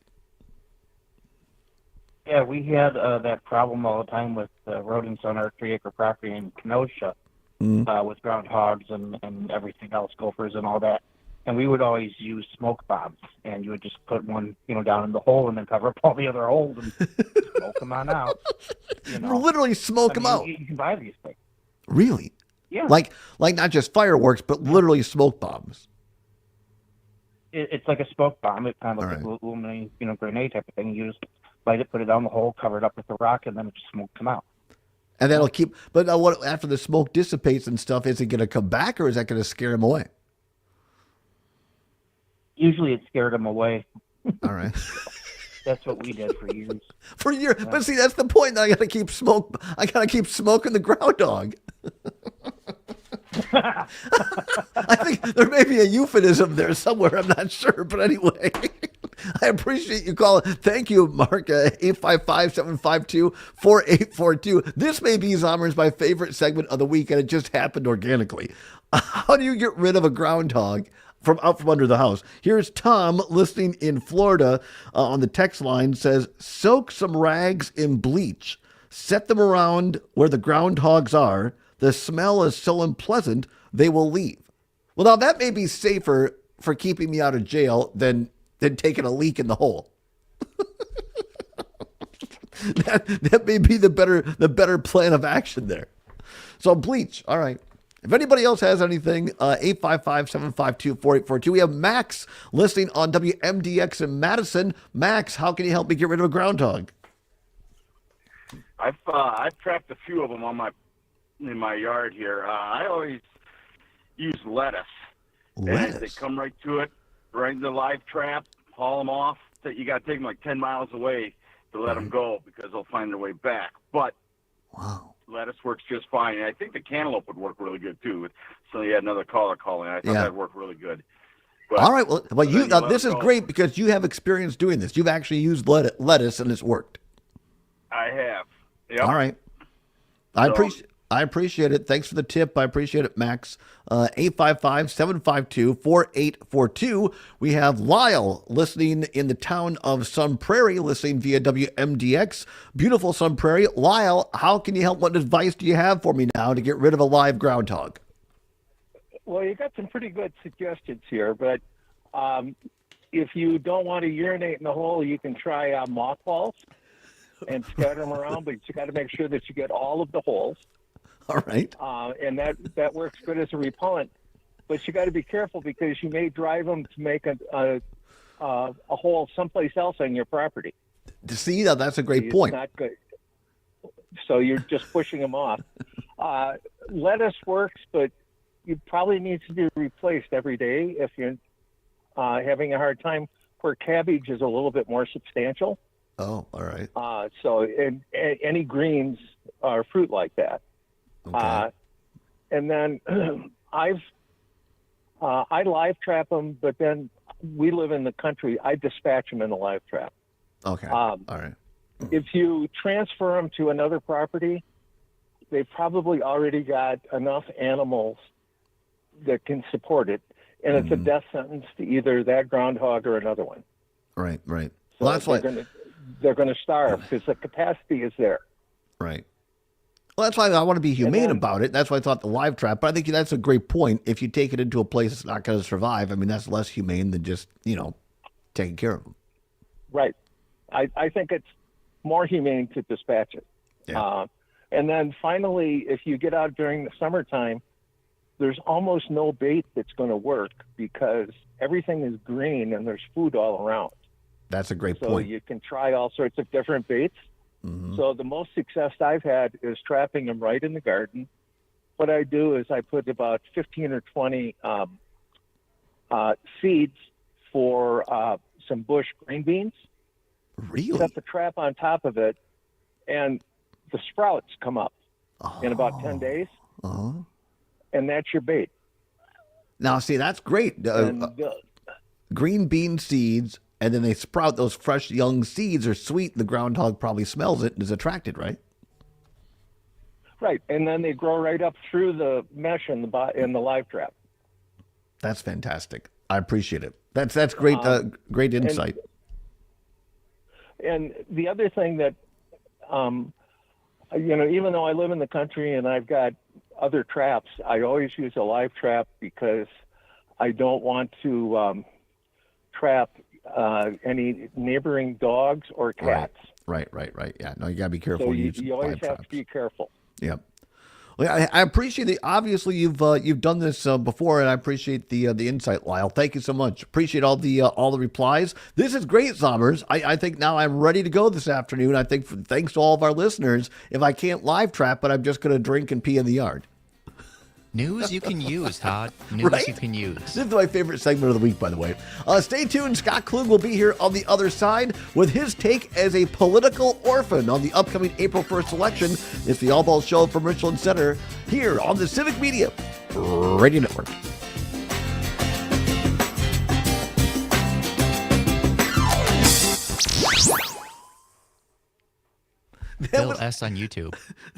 Yeah, we had that problem all the time with rodents on our 3-acre property in Kenosha with groundhogs and everything else, gophers and all that. And we would always use smoke bombs, and you would just put one, down in the hole and then cover up all the other holes and smoke them on out. Literally smoke them out. You can buy these things. Really? Yeah. Like not just fireworks, but literally smoke bombs. It's like a smoke bomb. It kind of looks like a aluminum, grenade type of thing. You just light it, put it down the hole, cover it up with a rock, and then it just smokes them out. And that'll keep. But what after the smoke dissipates and stuff, is it going to come back, or is that going to scare them away? Usually it scared them away. All right. That's what we did for years. For years. But see, that's the point. I got to keep smoking the groundhog. I think there may be a euphemism there somewhere. I'm not sure. But anyway, I appreciate you calling. Thank you, Mark. 855-752-4842. This may be Zomer's my favorite segment of the week, and it just happened organically. How do you get rid of a groundhog from out from under the house. Here's Tom listening in Florida on the text line, says, soak some rags in bleach. Set them around where the groundhogs are. The smell is so unpleasant, they will leave. Well, now that may be safer for keeping me out of jail than taking a leak in the hole. that may be the better plan of action there. So bleach. All right. If anybody else has anything, 855-752-4842. We have Max listening on WMDX in Madison. Max, how can you help me get rid of a groundhog? I've trapped a few of them in my yard here. I always use lettuce. Lettuce? And they come right to it, right in the live trap, haul them off. You got to take them like 10 miles away to let them go because they'll find their way back. But lettuce works just fine. And I think the cantaloupe would work really good too. So you had another caller calling. I thought that'd work really good. But, all right. Well, this is great because you have experience doing this. You've actually used lettuce and it's worked. I have. Yep. All right. I appreciate it. Thanks for the tip. I appreciate it, Max. 855-752-4842. We have Lyle listening in the town of Sun Prairie, listening via WMDX. Beautiful Sun Prairie. Lyle, how can you help? What advice do you have for me now to get rid of a live groundhog? Well, you got some pretty good suggestions here, but if you don't want to urinate in the hole, you can try mothballs and scatter them around, but you got to make sure that you get all of the holes. All right. And that works good as a repellent, but you got to be careful because you may drive them to make a hole someplace else on your property. See, that's a great point. It's not good. So you're just pushing them off. Lettuce works, but you probably need to be replaced every day if you're having a hard time. Where cabbage is a little bit more substantial. Oh, all right. So any greens are fruit like that. Okay. And then I live trap them, but then we live in the country. I dispatch them in the live trap. Okay. All right. If you transfer them to another property, they probably already got enough animals that can support it, and it's a death sentence to either that groundhog or another one. Right. So Well, that's why they're going to starve because the capacity is there. Right. Well, that's why I want to be humane about it. That's why I thought the live trap. But I think that's a great point. If you take it into a place that's not going to survive, I mean, that's less humane than just, taking care of them. Right. I think it's more humane to dispatch it. Yeah. And then finally, if you get out during the summertime, there's almost no bait that's going to work because everything is green and there's food all around. That's a great So point. you can try all sorts of different baits. So the most success I've had is trapping them right in the garden. What I do is I put about 15 or 20 seeds for some bush green beans. Really? Set the trap on top of it, and the sprouts come up in about 10 days. And that's your bait. Now, see, that's great. Green bean seeds, and then they sprout. Those fresh young seeds are sweet. The groundhog probably smells it and is attracted, right? Right, and then they grow right up through the mesh in the live trap. That's fantastic. I appreciate it. That's great. Great insight. And the other thing that, even though I live in the country and I've got other traps, I always use a live trap because I don't want to trap any neighboring dogs or cats. Right. Yeah, no, you got to be careful. So you always have to be careful. Yep. Well, I appreciate it. Obviously, you've done this before, and I appreciate the insight, Lyle. Thank you so much. Appreciate all the replies. This is great, Zombers. I think now I'm ready to go this afternoon. I think thanks to all of our listeners. If I can't live trap, but I'm just going to drink and pee in the yard. News you can use, Todd. News Right? you can use. This is my favorite segment of the week, by the way. Stay tuned. Scott Klug will be here on the other side with his take as a political orphan on the upcoming April 1st election. It's the Allbaugh Show from Richland Center here on the Civic Media Radio Network. Bill S. on YouTube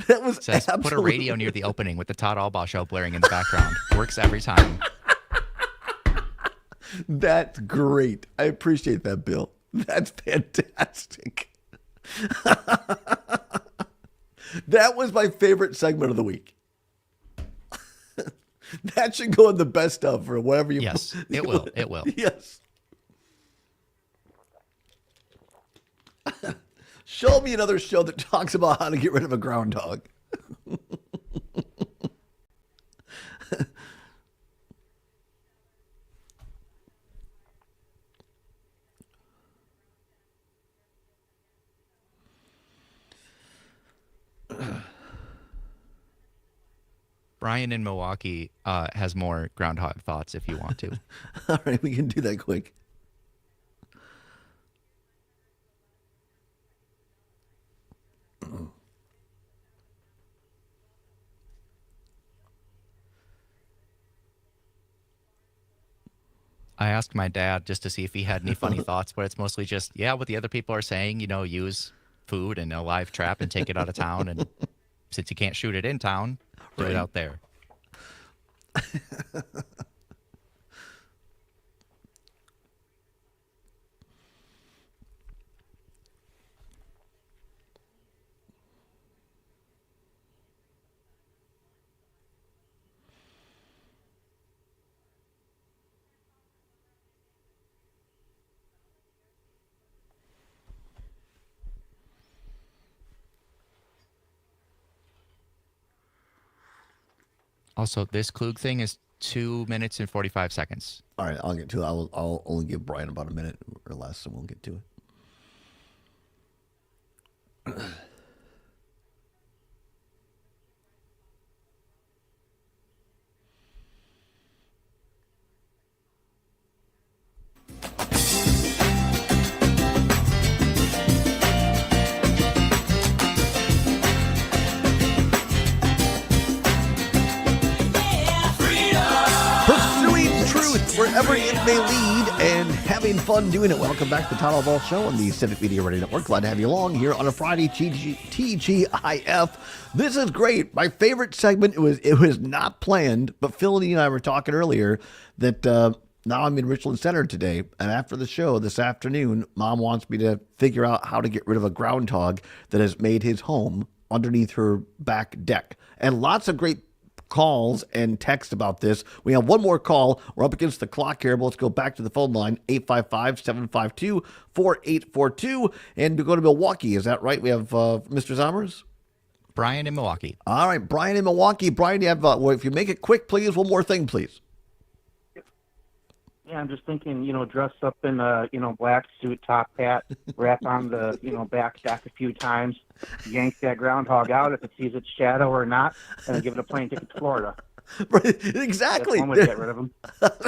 That was says, put a radio near the opening with the Todd Allbaugh Show blaring in the background. Works every time. That's great. I appreciate that, Bill. That's fantastic. That was my favorite segment of the week. That should go in the best of for whatever you. Yes, it will. It will. Yes. Show me another show that talks about how to get rid of a groundhog. Brian in Milwaukee has more groundhog thoughts if you want to. All right, we can do that quick. I asked my dad just to see if he had any funny thoughts, but it's mostly just, yeah, what the other people are saying, use food and a live trap and take it out of town. And since you can't shoot it in town, do it out there. Also, this Klug thing is 2 minutes and 45 seconds. All right, I'll get to it. I'll only give Brian about a minute or less, and we'll get to it. Wherever it may lead, and having fun doing it. Welcome back to the Todd Allbaugh Show on the Civic Media Radio Network. Glad to have you along here on a Friday, TGIF. This is great. My favorite segment, it was not planned, but Phil and I were talking earlier that now I'm in Richland Center today, and after the show this afternoon, Mom wants me to figure out how to get rid of a groundhog that has made his home underneath her back deck. And lots of great calls and text about this. We have one more call. We're up against the clock here, but let's go back to the phone line, 855-752-4842, and to go to Milwaukee. Is that right? We have Mr. Zommers? Brian in Milwaukee. All right, Brian in Milwaukee. Brian, you have, if you make it quick, please, one more thing, please. Yeah, I'm just thinking, dress up in a, black suit, top hat, wrap on the, back deck a few times, yank that groundhog out if it sees its shadow or not, and then give it a plane ticket to Florida. Exactly. That's one way to get rid of him.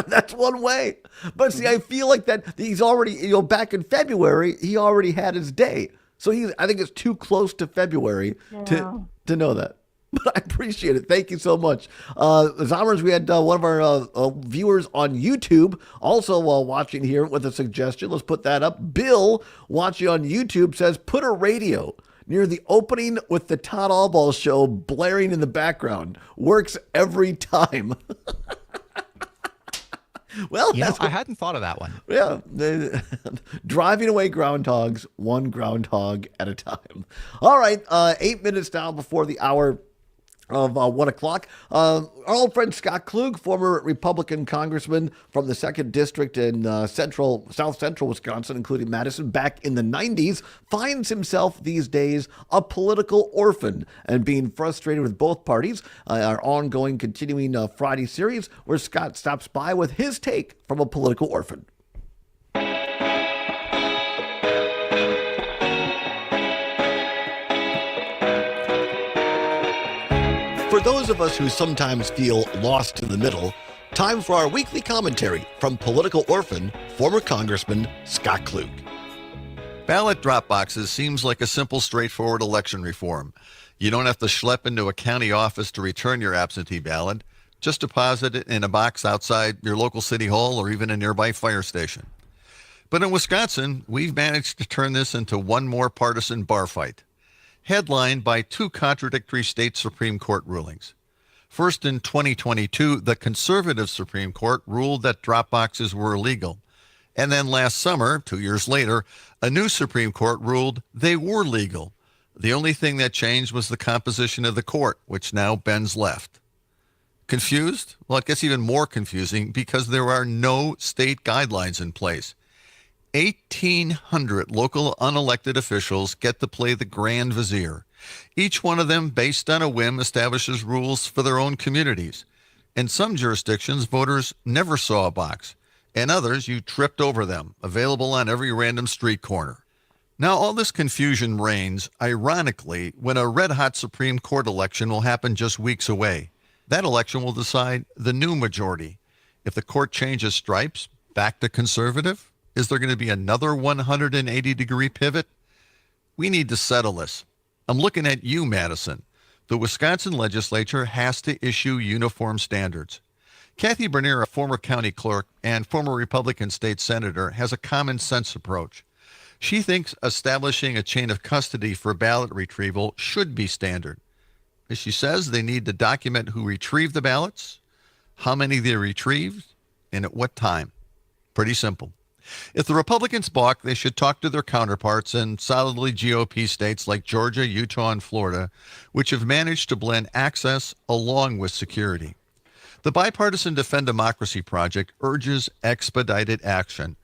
That's one way. But see, I feel like that he's already, back in February, he already had his day. So I think it's too close to February to know that. But I appreciate it. Thank you so much. Zommers, we had one of our viewers on YouTube also watching here with a suggestion. Let's put that up. Bill, watching on YouTube, says, put a radio near the opening with the Todd Allbaugh Show blaring in the background. Works every time. Well, I hadn't thought of that one. Yeah. Driving away groundhogs, one groundhog at a time. All right. 8 minutes now before the hour of 1 o'clock. Our old friend Scott Klug, former Republican congressman from the 2nd District in South Central Wisconsin, including Madison, back in the 90s, finds himself these days a political orphan and being frustrated with both parties. Our ongoing, continuing Friday series where Scott stops by with his take from a political orphan. For those of us who sometimes feel lost in the middle, time for our weekly commentary from political orphan, former Congressman Scott Klug. Ballot drop boxes seems like a simple, straightforward election reform. You don't have to schlep into a county office to return your absentee ballot. Just deposit it in a box outside your local city hall or even a nearby fire station. But in Wisconsin, we've managed to turn this into one more partisan bar fight, headlined by two contradictory state Supreme Court rulings. First, in 2022, the conservative Supreme Court ruled that drop boxes were illegal. And then last summer, 2 years later, a new Supreme Court ruled they were legal. The only thing that changed was the composition of the court, which now bends left. Confused? Well, it gets even more confusing because there are no state guidelines in place. 1,800 local unelected officials get to play the grand vizier. Each one of them, based on a whim, establishes rules for their own communities. In some jurisdictions, voters never saw a box. In others, you tripped over them, available on every random street corner. Now, all this confusion reigns, ironically, when a red-hot Supreme Court election will happen just weeks away. That election will decide the new majority. If the court changes stripes, back to conservative, is there going to be another 180-degree pivot? We need to settle this. I'm looking at you, Madison. The Wisconsin legislature has to issue uniform standards. Kathy Bernier, a former county clerk and former Republican state senator, has a common sense approach. She thinks establishing a chain of custody for ballot retrieval should be standard. As she says, they need to document who retrieved the ballots, how many they retrieved, and at what time. Pretty simple. If the Republicans balk, they should talk to their counterparts in solidly GOP states like Georgia, Utah, and Florida, which have managed to blend access along with security. The Bipartisan Defend Democracy Project urges expedited action.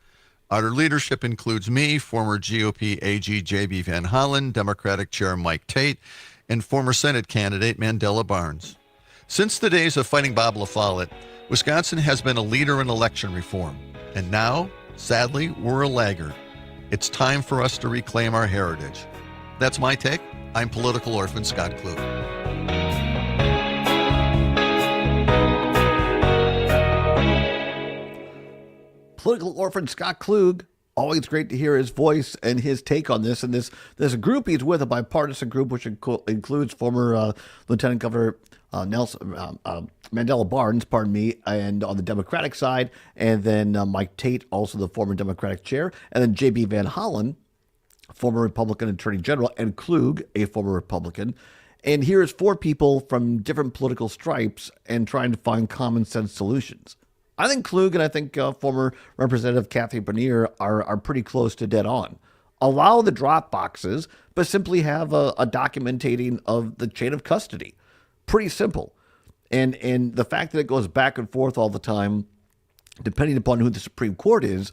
Our leadership includes me, former GOP AG J.B. Van Hollen, Democratic Chair Mike Tate, and former Senate candidate Mandela Barnes. Since the days of fighting Bob LaFollette, Wisconsin has been a leader in election reform. And now, sadly, we're a laggard. It's time for us to reclaim our heritage. That's my take. I'm political orphan Scott Klug. Political orphan Scott Klug. Always great to hear his voice and his take on this. And this group he's with, a bipartisan group, which includes former Lieutenant Governor Mandela Barnes, and on the Democratic side, and then Mike Tate, also the former Democratic chair, and then J.B. Van Hollen, former Republican Attorney General, and Klug, a former Republican. And here's four people from different political stripes and trying to find common sense solutions. I think Klug and I think former Representative Kathy Bernier are pretty close to dead on. Allow the drop boxes, but simply have a documentating of the chain of custody. Pretty simple. And the fact that it goes back and forth all the time, depending upon who the Supreme Court is,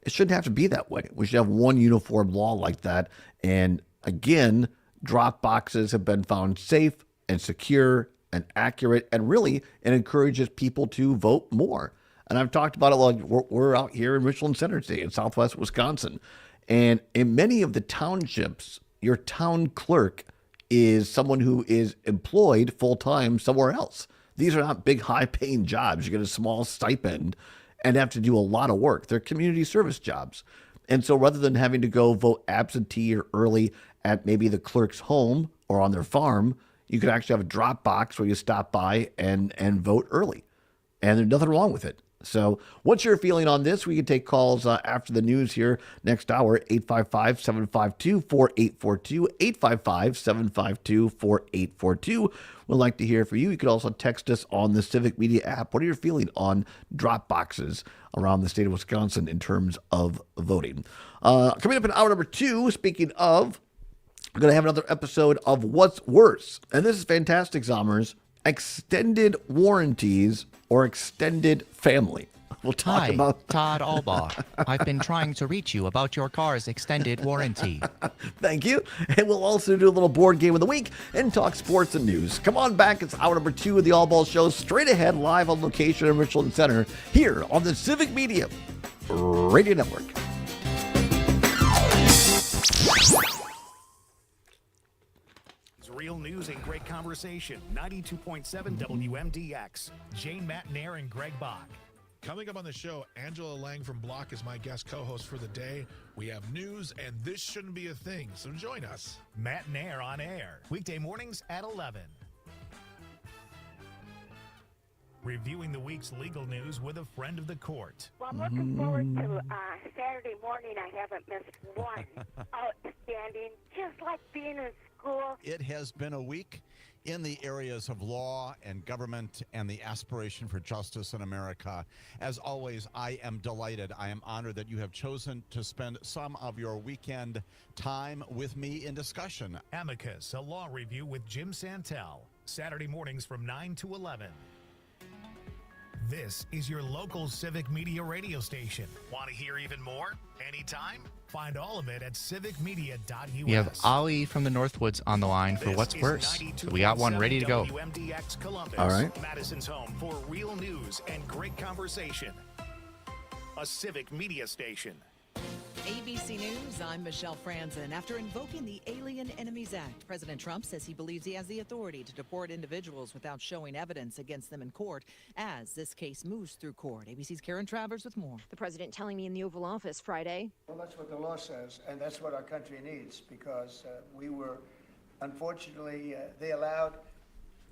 it shouldn't have to be that way. We should have one uniform law like that. And again, drop boxes have been found safe and secure and accurate, and really it encourages people to vote more. And I've talked about it like we're out here in Richland Center today in southwest Wisconsin. And in many of the townships, your town clerk is someone who is employed full-time somewhere else. These are not big, high-paying jobs. You get a small stipend and have to do a lot of work. They're community service jobs. And so rather than having to go vote absentee or early at maybe the clerk's home or on their farm, you could actually have a drop box where you stop by and vote early. And there's nothing wrong with it. So what's your feeling on this? We can take calls after the news here next hour, 855-752-4842, 855-752-4842. We'd like to hear from you. You could also text us on the Civic Media app. What are your feelings on drop boxes around the state of Wisconsin in terms of voting? Coming up in hour number 2, speaking of, we're going to have another episode of What's Worse. And this is fantastic, Zommers. Extended warranties or extended family. We'll talk about Todd Allbaugh. I've been trying to reach you about your car's extended warranty. Thank you. And we'll also do a little board game of the week and talk sports and news. Come on back. It's hour number 2 of the Allbaugh Show, straight ahead, live on location in Richland Center, here on the Civic Media Radio Network. Real news and great conversation. 92.7 WMDX. Jane Matt Nair and Greg Bach. Coming up on the show, Angela Lang from Block is my guest co-host for the day. We have news, and this shouldn't be a thing, so join us. Matt Nair on air. Weekday mornings at 11. reviewing the week's legal news with a friend of the court. Well, I'm looking forward to Saturday morning. I haven't missed one. Outstanding, just like being in school. It has been a week in the areas of law and government and the aspiration for justice in America. As always, I am delighted. I am honored that you have chosen to spend some of your weekend time with me in discussion. Amicus, a law review with Jim Santel. Saturday mornings from 9 to 11. This is your local civic media radio station. Want to hear even more? Anytime? Find all of it at civicmedia.us. We have Ali from the Northwoods on the line for What's Worse. So we got one ready to go. WMDX Columbus, All right. Madison's home for real news and great conversation. A civic media station. ABC News, I'm Michelle Franzen. After invoking the Alien Enemies Act, President Trump says he believes he has the authority to deport individuals without showing evidence against them in court as this case moves through court. ABC's Karen Travers with more. The president telling me in the Oval Office Friday. Well, that's what the law says, and that's what our country needs, because unfortunately, they allowed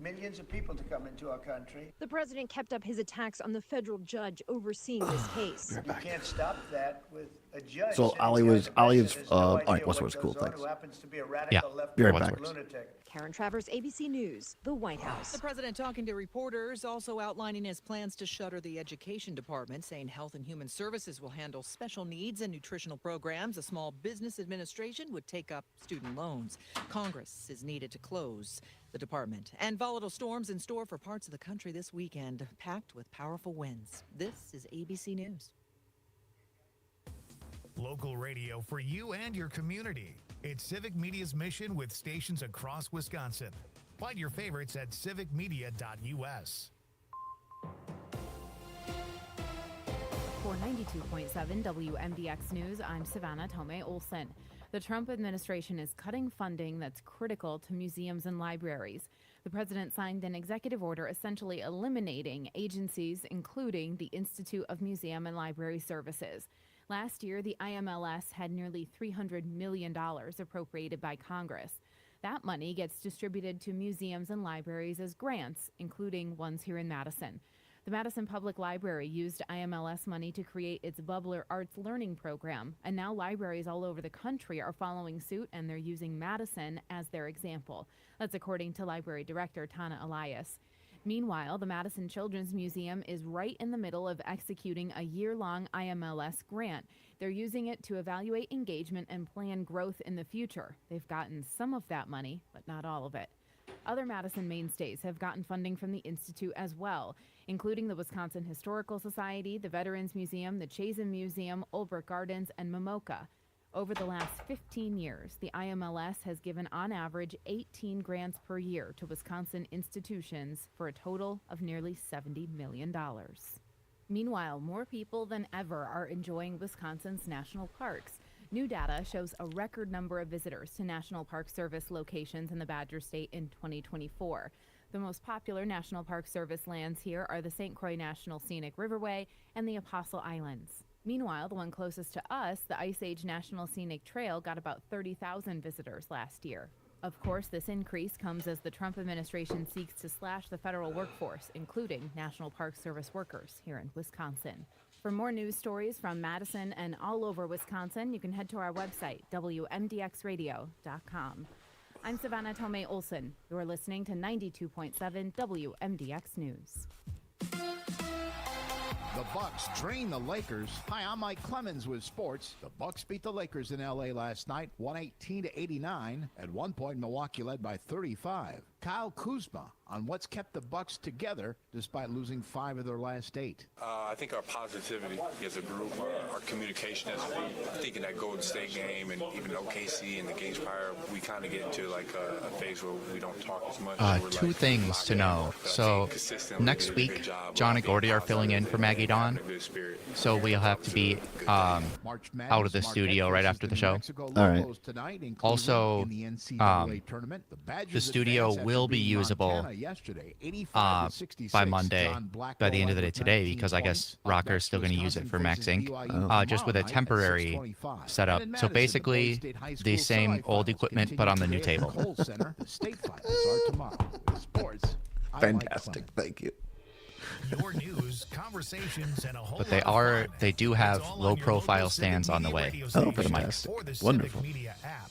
millions of people to come into our country. The president kept up his attacks on the federal judge overseeing this case. You can't stop that with a judge. So Ali is all right. What's Worse? Cool. Thanks. Who happens to be a Yeah. radical left Be right back. lunatic. Karen Travers, ABC News, the White House. The president talking to reporters, also outlining his plans to shutter the education department, saying Health and Human Services will handle special needs and nutritional programs. A Small Business Administration would take up student loans. Congress is needed to close the department. And volatile storms in store for parts of the country this weekend, packed with powerful winds. This is ABC News. Local radio for you and your community. It's Civic Media's mission with stations across Wisconsin. Find your favorites at civicmedia.us. For 92.7 WMDX News, I'm Savannah Tomei Olson. The Trump administration is cutting funding that's critical to museums and libraries. The president signed an executive order essentially eliminating agencies, including the Institute of Museum and Library Services. Last year, the IMLS had nearly $300 million appropriated by Congress. That money gets distributed to museums and libraries as grants, including ones here in Madison. The Madison Public Library used IMLS money to create its Bubbler Arts Learning Program, and now libraries all over the country are following suit, and they're using Madison as their example. That's according to Library Director Tana Elias. Meanwhile, the Madison Children's Museum is right in the middle of executing a year-long IMLS grant. They're using it to evaluate engagement and plan growth in the future. They've gotten some of that money, but not all of it. Other Madison mainstays have gotten funding from the Institute as well, including the Wisconsin Historical Society, the Veterans Museum, the Chazen Museum, Olbert Gardens, and MMOCA. Over the last 15 years, the IMLS has given on average 18 grants per year to Wisconsin institutions for a total of nearly $70 million. Meanwhile, more people than ever are enjoying Wisconsin's national parks. New data shows a record number of visitors to National Park Service locations in the Badger State in 2024. The most popular National Park Service lands here are the St. Croix National Scenic Riverway and the Apostle Islands. Meanwhile, the one closest to us, the Ice Age National Scenic Trail, got about 30,000 visitors last year. Of course, this increase comes as the Trump administration seeks to slash the federal workforce, including National Park Service workers here in Wisconsin. For more news stories from Madison and all over Wisconsin, you can head to our website, WMDXradio.com. I'm Savannah Tomei Olson. You're listening to 92.7 WMDX News. The Bucks drain the Lakers. Hi, I'm Mike Clemens with sports. The Bucks beat the Lakers in L.A. last night, 118-89. At one point, Milwaukee led by 35. Kyle Kuzma on what's kept the Bucks together despite losing 5 of their last 8. I think our positivity as a group, our communication as a group. I think in that Golden State game and even OKC and the games prior, we kind of get into like a phase where we don't talk as much. Two things to know. So next week, John and Gordy are filling in for Maggie Dawn. So we'll have to be out of the studio right after the show. All right. Also, the studio will be usable by Monday, by the end of the day today, because I guess Rocker is still going to use it for Max Inc. Just with a temporary setup. So basically, the same old equipment, but on the new table. Fantastic. Thank you. Your news, conversations, and a whole But lot of fun. they do It's have all on low your local profile Civic stands on the Media way radio for the station mics. or the Wonderful. Civic Media app.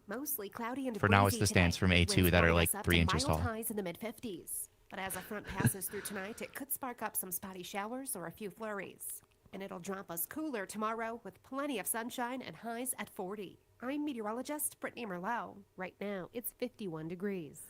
Mostly cloudy and For now, it's breezy the stands today. from A2 Winds that are blowing like us up 3 to inches mild tall. highs in the mid-50s. But as a front passes through tonight, it could spark up some spotty showers or a few flurries. And it'll drop us cooler tomorrow with plenty of sunshine and highs at 40. I'm meteorologist Brittany Merlot. Right now, it's 51 degrees.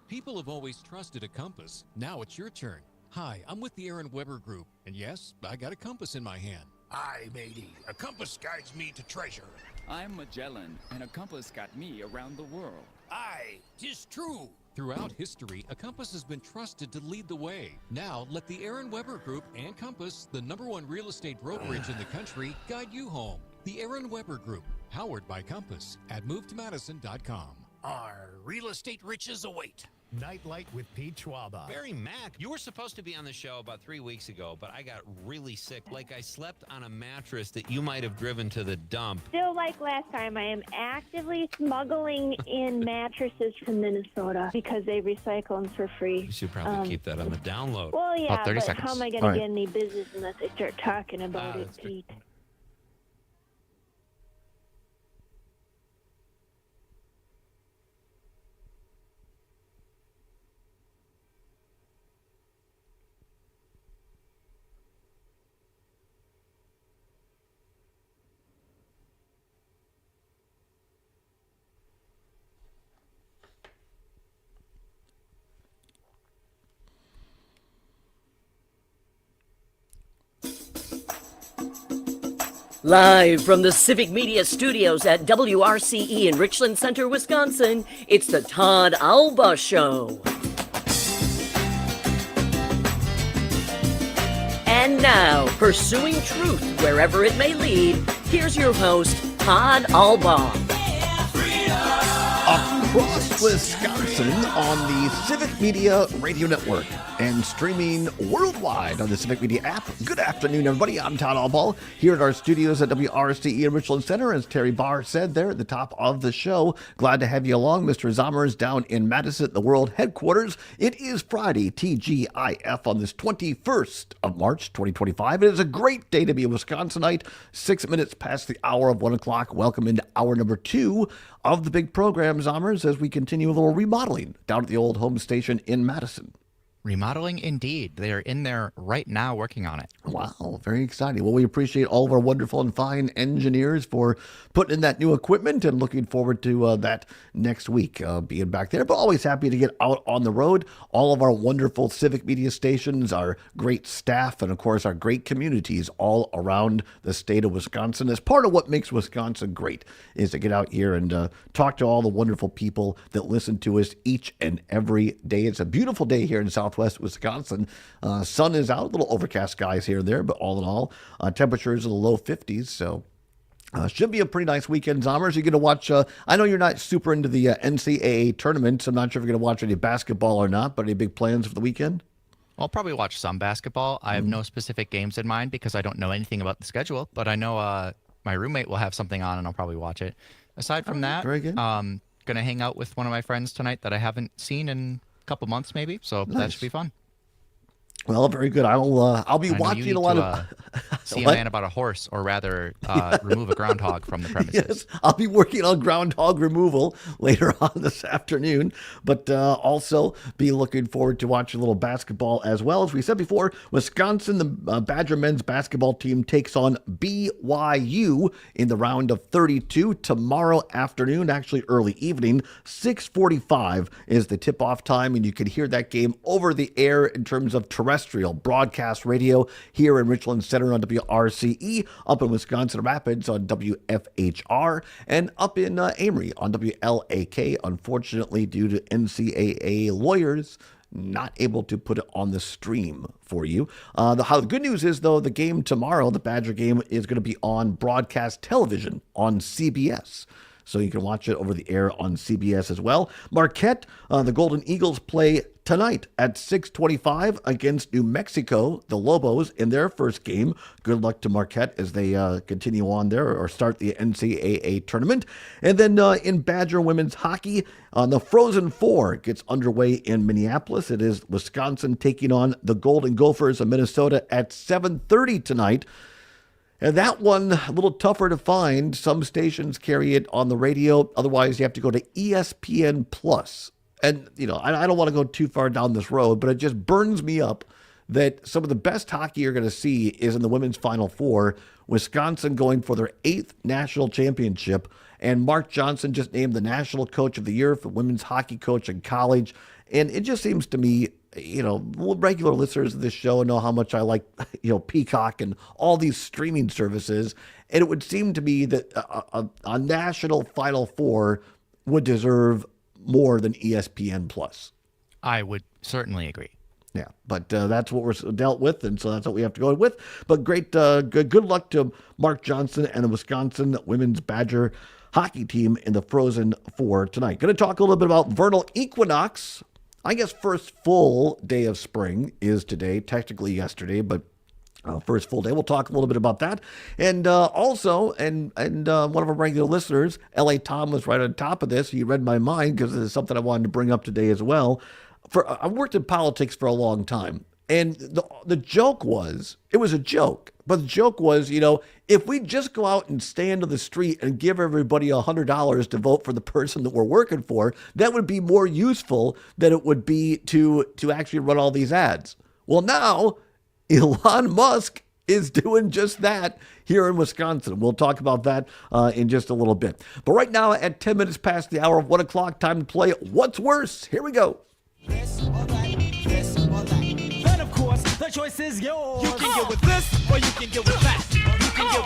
People have always trusted a compass. Now it's your turn. Hi, I'm with the Aaron Weber Group, and yes, I got a compass in my hand. Aye, matey. A compass guides me to treasure. I'm Magellan, and a compass got me around the world. Aye, 'tis true. Throughout history, a compass has been trusted to lead the way. Now, let the Aaron Weber Group and Compass, the #1 real estate brokerage in the country, guide you home. The Aaron Weber Group, powered by Compass, at movetomadison.com. Our real estate riches await. Nightlight with Pete Schwaba. Barry Mack, you were supposed to be on the show about 3 weeks ago, but I got really sick. Like I slept on a mattress that you might have driven to the dump. Still like last time, I am actively smuggling in mattresses from Minnesota because they recycle them for free. You should probably keep that on the download. Well, yeah, About 30 but seconds. how am I going All to right. get any business unless they start talking about it, that's true. Pete? Live from the Civic Media Studios at WRCE in Richland Center, Wisconsin, it's the Todd Allbaugh Show. And now, pursuing truth wherever it may lead, here's your host, Todd Allbaugh. Across Wisconsin on the Civic Media Radio Network and streaming worldwide on the Civic Media app. Good afternoon, everybody. I'm Todd Allbaugh here at our studios at WRCE in Richland Center. As Terry Barr said there at the top of the show, glad to have you along. Mr. Zommers down in Madison, the world headquarters. It is Friday, TGIF, on this 21st of March, 2025. It is a great day to be a Wisconsinite. 6 minutes past the hour of 1 o'clock. Welcome into hour number 2 of the big program, Zommers, as we continue a little remodeling down at the old home station in Madison. Remodeling indeed. They are in there right now working on it. Wow, very exciting. Well, we appreciate all of our wonderful and fine engineers for putting in that new equipment and looking forward to that next week being back there. But always happy to get out on the road. All of our wonderful Civic Media stations, our great staff, and of course our great communities all around the state of Wisconsin. As part of what makes Wisconsin great is to get out here and talk to all the wonderful people that listen to us each and every day. It's a beautiful day here in Southwest Wisconsin. Sun is out, a little overcast skies here and there, but all in all, temperatures in the low 50s. So should be a pretty nice weekend. Zommers, you're going to watch, I know you're not super into the NCAA tournament, so I'm not sure if you're going to watch any basketball or not, but any big plans for the weekend? I'll probably watch some basketball. I have no specific games in mind because I don't know anything about the schedule, but I know my roommate will have something on and I'll probably watch it. Aside from that, very good. going to hang out with one of my friends tonight that I haven't seen in couple months maybe, so that Nice. should be fun. Well, very good. I'll be I know you watching need a lot to, of see a What? man about a horse, or rather remove a groundhog from the premises. Yes, I'll be working on groundhog removal later on this afternoon, but also be looking forward to watching a little basketball as well. As we said before, Wisconsin, the Badger men's basketball team takes on BYU in the round of 32 tomorrow afternoon, actually early evening. 6:45 is the tip-off time, and you can hear that game over the air in terms of terrestrial broadcast radio here in Richland Center on WRCE, up in Wisconsin Rapids on WFHR, and up in Amory on WLAK. Unfortunately, due to NCAA lawyers, not able to put it on the stream for you. The good news is, though, the game tomorrow, the Badger game, is going to be on broadcast television on CBS. So you can watch it over the air on CBS as well. Marquette, the Golden Eagles play tonight at 6:25 against New Mexico, the Lobos in their first game. Good luck to Marquette as they continue on there or start the NCAA tournament. And then in Badger women's hockey, the Frozen Four gets underway in Minneapolis. It is Wisconsin taking on the Golden Gophers of Minnesota at 7:30 tonight. And that one, a little tougher to find. Some stations carry it on the radio. Otherwise, you have to go to ESPN Plus. And, I don't want to go too far down this road, but it just burns me up that some of the best hockey you're going to see is in the women's Final Four. Wisconsin going for their 8th national championship. And Mark Johnson just named the National Coach of the Year for women's hockey coach in college. And it just seems to me, regular listeners of this show know how much I like, Peacock and all these streaming services. And it would seem to me that a national Final Four would deserve more than ESPN Plus. I would certainly agree. Yeah, but that's what we're dealt with, and so that's what we have to go with. But great, good luck to Mark Johnson and the Wisconsin women's Badger hockey team in the Frozen Four tonight. Going to talk a little bit about vernal equinox. I guess first full day of spring is today, technically yesterday, but first full day. We'll talk a little bit about that. And also, one of our regular listeners, L.A. Tom, was right on top of this. He read my mind because this is something I wanted to bring up today as well. I've worked in politics for a long time. And the joke was, it was a joke. But the joke was, if we just go out and stand on the street and give everybody $100 to vote for the person that we're working for, that would be more useful than it would be to actually run all these ads. Well, now Elon Musk is doing just that here in Wisconsin. We'll talk about that in just a little bit. But right now, at 10 minutes past the hour of 1 o'clock, time to play What's Worse? Here we go. This or that, this or that. Then, of course, the choice is yours. You can get with this or you can get with that.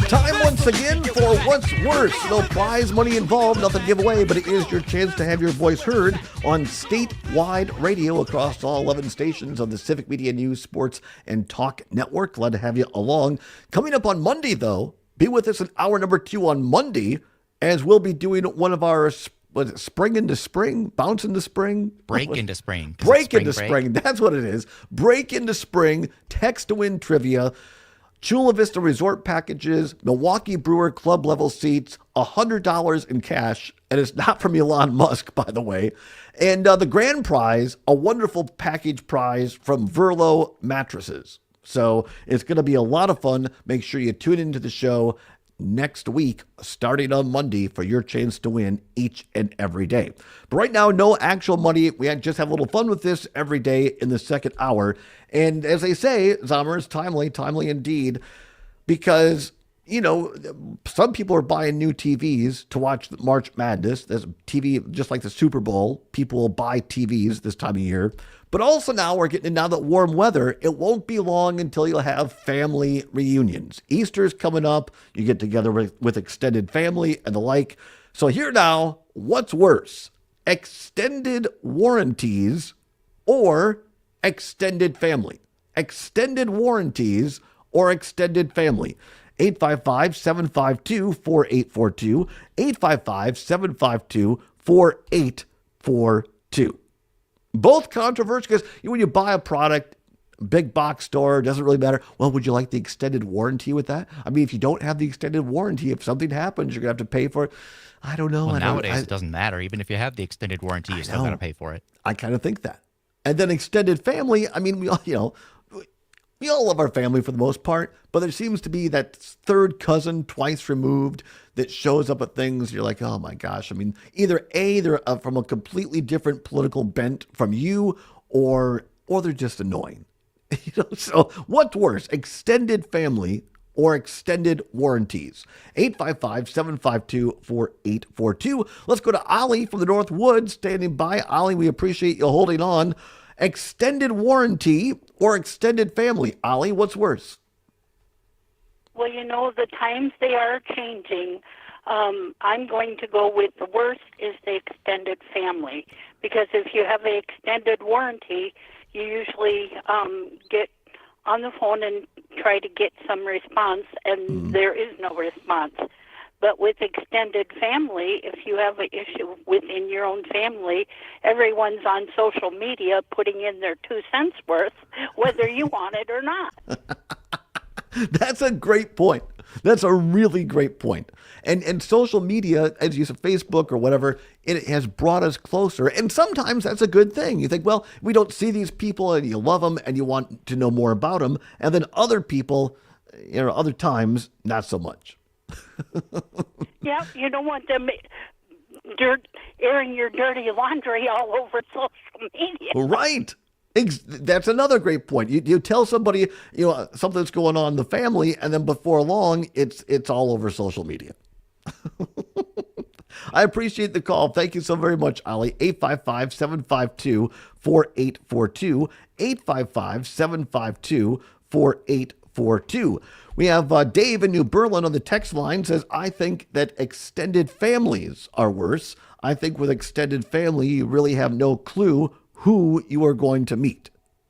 Time once again for What's Worse. No prize money involved, nothing giveaway, but it is your chance to have your voice heard on statewide radio across all 11 stations of the Civic Media News, Sports, and Talk Network. Glad to have you along. Coming up on Monday, though, be with us in hour number 2 on Monday, as we'll be doing one of our spring into spring, bounce into spring, break into spring, break into spring. That's what it is. Break into spring. Text to win trivia. Chula Vista Resort packages, Milwaukee Brewer club level seats, $100 in cash, and it's not from Elon Musk, by the way. And the grand prize, a wonderful package prize from Verlo Mattresses. So it's going to be a lot of fun. Make sure you tune into the show next week, starting on Monday, for your chance to win each and every day. But right now, no actual money. We just have a little fun with this every day in the second hour. And as they say, Zomer is timely indeed, because, some people are buying new TVs to watch March Madness. There's TV, just like the Super Bowl. People will buy TVs this time of year. But also now we're getting into that warm weather. It won't be long until you'll have family reunions. Easter's coming up. You get together with extended family and the like. So here now, what's worse? Extended warranties or extended family? Extended warranties or extended family? 855-752-4842. 855-752-4842. Both controversial, because when you buy a product, big box store, doesn't really matter. Well, would you like the extended warranty with that? I mean, if you don't have the extended warranty, if something happens, you're going to have to pay for it. I don't know. Well, nowadays, it doesn't matter. Even if you have the extended warranty, you still got to pay for it. I kind of think that. And then extended family, I mean, we all love our family for the most part, but there seems to be that third cousin twice removed that shows up at things. You're like, oh my gosh. I mean, either A, they're from a completely different political bent from you, or they're just annoying. So what's worse, extended family or extended warranties? 855-752-4842. Let's go to Ollie from the North Woods standing by. Ollie, we appreciate you holding on. Extended warranty or extended family? Ollie, what's worse? Well, the times they are changing. I'm going to go with the worst is the extended family, because if you have the extended warranty, you usually get on the phone and try to get some response, and there is no response. But with extended family, if you have an issue within your own family, everyone's on social media putting in their 2 cents worth, whether you want it or not. That's a great point. That's a really great point. And social media, as you said, Facebook or whatever, it has brought us closer. And sometimes that's a good thing. You think, well, we don't see these people and you love them and you want to know more about them. And then other people, other times, not so much. Yeah, you don't want them airing your dirty laundry all over social media. Right. That's another great point. You tell somebody something that's going on in the family, and then before long, it's all over social media. I appreciate the call. Thank you so very much, Ali. 855-752-4842. 855-752-4842. We have Dave in New Berlin on the text line says, I think that extended families are worse. I think with extended family, you really have no clue who you are going to meet.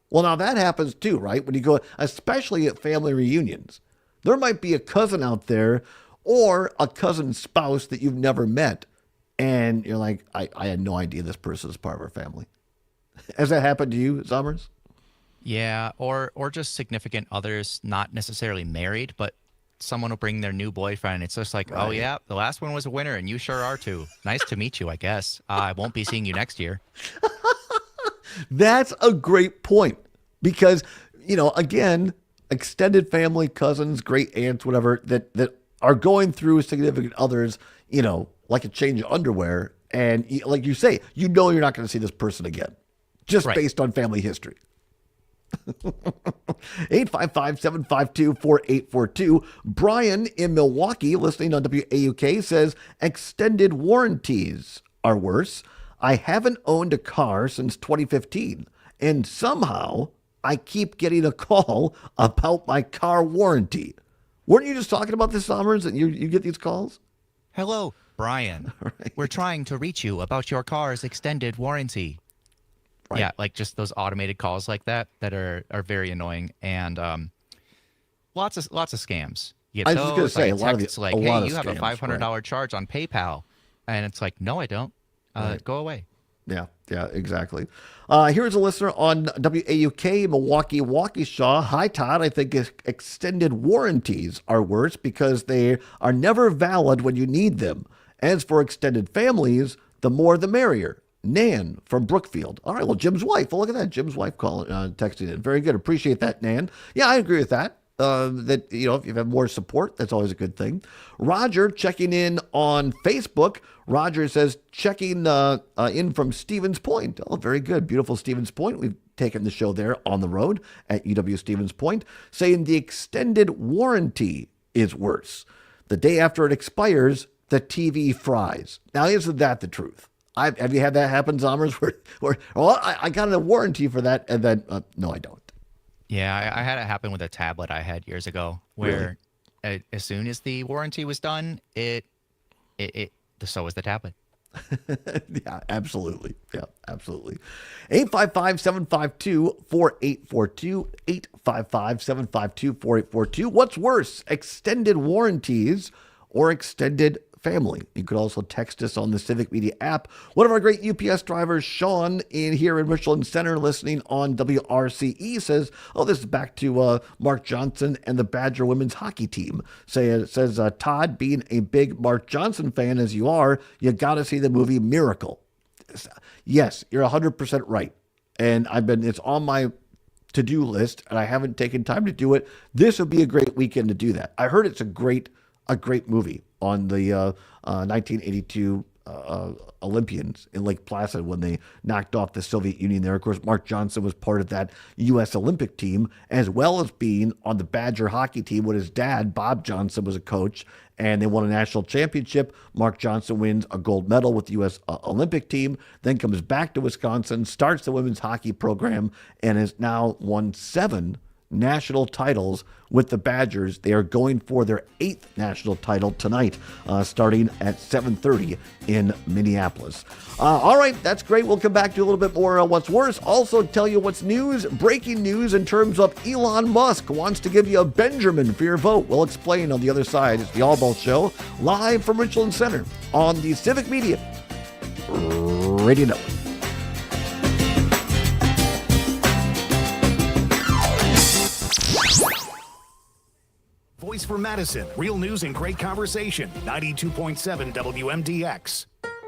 Well, now that happens too, right? When you go, especially at family reunions, there might be a cousin out there or a cousin's spouse that you've never met. And you're like, I had no idea this person is part of our family. Has that happened to you, Summers? Yeah, or just significant others, not necessarily married, but someone will bring their new boyfriend. It's just like, oh yeah, the last one was a winner and you sure are too. Nice to meet you, I guess. I won't be seeing you next year. That's a great point because, again, extended family, cousins, great aunts, whatever, that are going through significant others, like a change of underwear. And like you say, you're not going to see this person again just based on family history. 855-752-4842. Brian in Milwaukee, listening on WAUK, says extended warranties are worse. I haven't owned a car since 2015, and somehow I keep getting a call about my car warranty. Weren't you just talking about this, Summers, and you get these calls? Hello, Brian. Right. We're trying to reach you about your car's extended warranty. Right. Yeah, like just those automated calls like that are very annoying, and lots of scams. You get I was just going to say a lot of it's like, hey, you have a $500 charge on PayPal, and it's like, no, I don't. Go away. Yeah, exactly. Here's a listener on WAUK, Milwaukee, Waukesha. Hi, Todd. I think extended warranties are worse because they are never valid when you need them. As for extended families, the more the merrier. Nan from Brookfield. All right, well, Jim's wife. Well, look at that. Jim's wife texting in. Very good. Appreciate that, Nan. Yeah, I agree with that. That, if you have more support, that's always a good thing. Roger checking in on Facebook. Roger says, checking in from Stevens Point. Oh, very good. Beautiful Stevens Point. We've taken the show there on the road at UW Stevens Point, saying the extended warranty is worse. The day after it expires, the TV fries. Now, isn't that the truth? Have you had that happen, Zommers? Where I got a warranty for that, and then, no, I don't. Yeah, I had it happen with a tablet I had years ago, where as soon as the warranty was done, so was the tablet. Yeah, absolutely. Yeah, absolutely. 855-752-4842. 855-752-4842. What's worse, extended warranties or extended family? You could also text us on the Civic Media app. One of our great UPS drivers, Sean, here in Richland Center, listening on WRCE, says, this is back to Mark Johnson and the Badger women's hockey team. Says, Todd, being a big Mark Johnson fan as you are, you got to see the movie Miracle. Yes, you're 100% right. And it's on my to-do list, and I haven't taken time to do it. This would be a great weekend to do that. I heard it's a great movie on the 1982 Olympians in Lake Placid when they knocked off the Soviet Union there. Of course, Mark Johnson was part of that U.S. Olympic team, as well as being on the Badger hockey team when his dad, Bob Johnson, was a coach, and they won a national championship. Mark Johnson wins a gold medal with the U.S. Olympic team, then comes back to Wisconsin, starts the women's hockey program, and has now won 7 national titles with the Badgers. They are going for their 8th national title tonight, starting at 7:30 in Minneapolis. All right, that's great. We'll come back to a little bit more what's worse. Also tell you what's breaking news in terms of Elon Musk wants to give you a Benjamin for your vote. We'll explain on the other side. It's the Allbaugh Show, live from Richland Center on the Civic Media Radio Network. Voice for Madison. Real news and great conversation. 92.7 WMDX.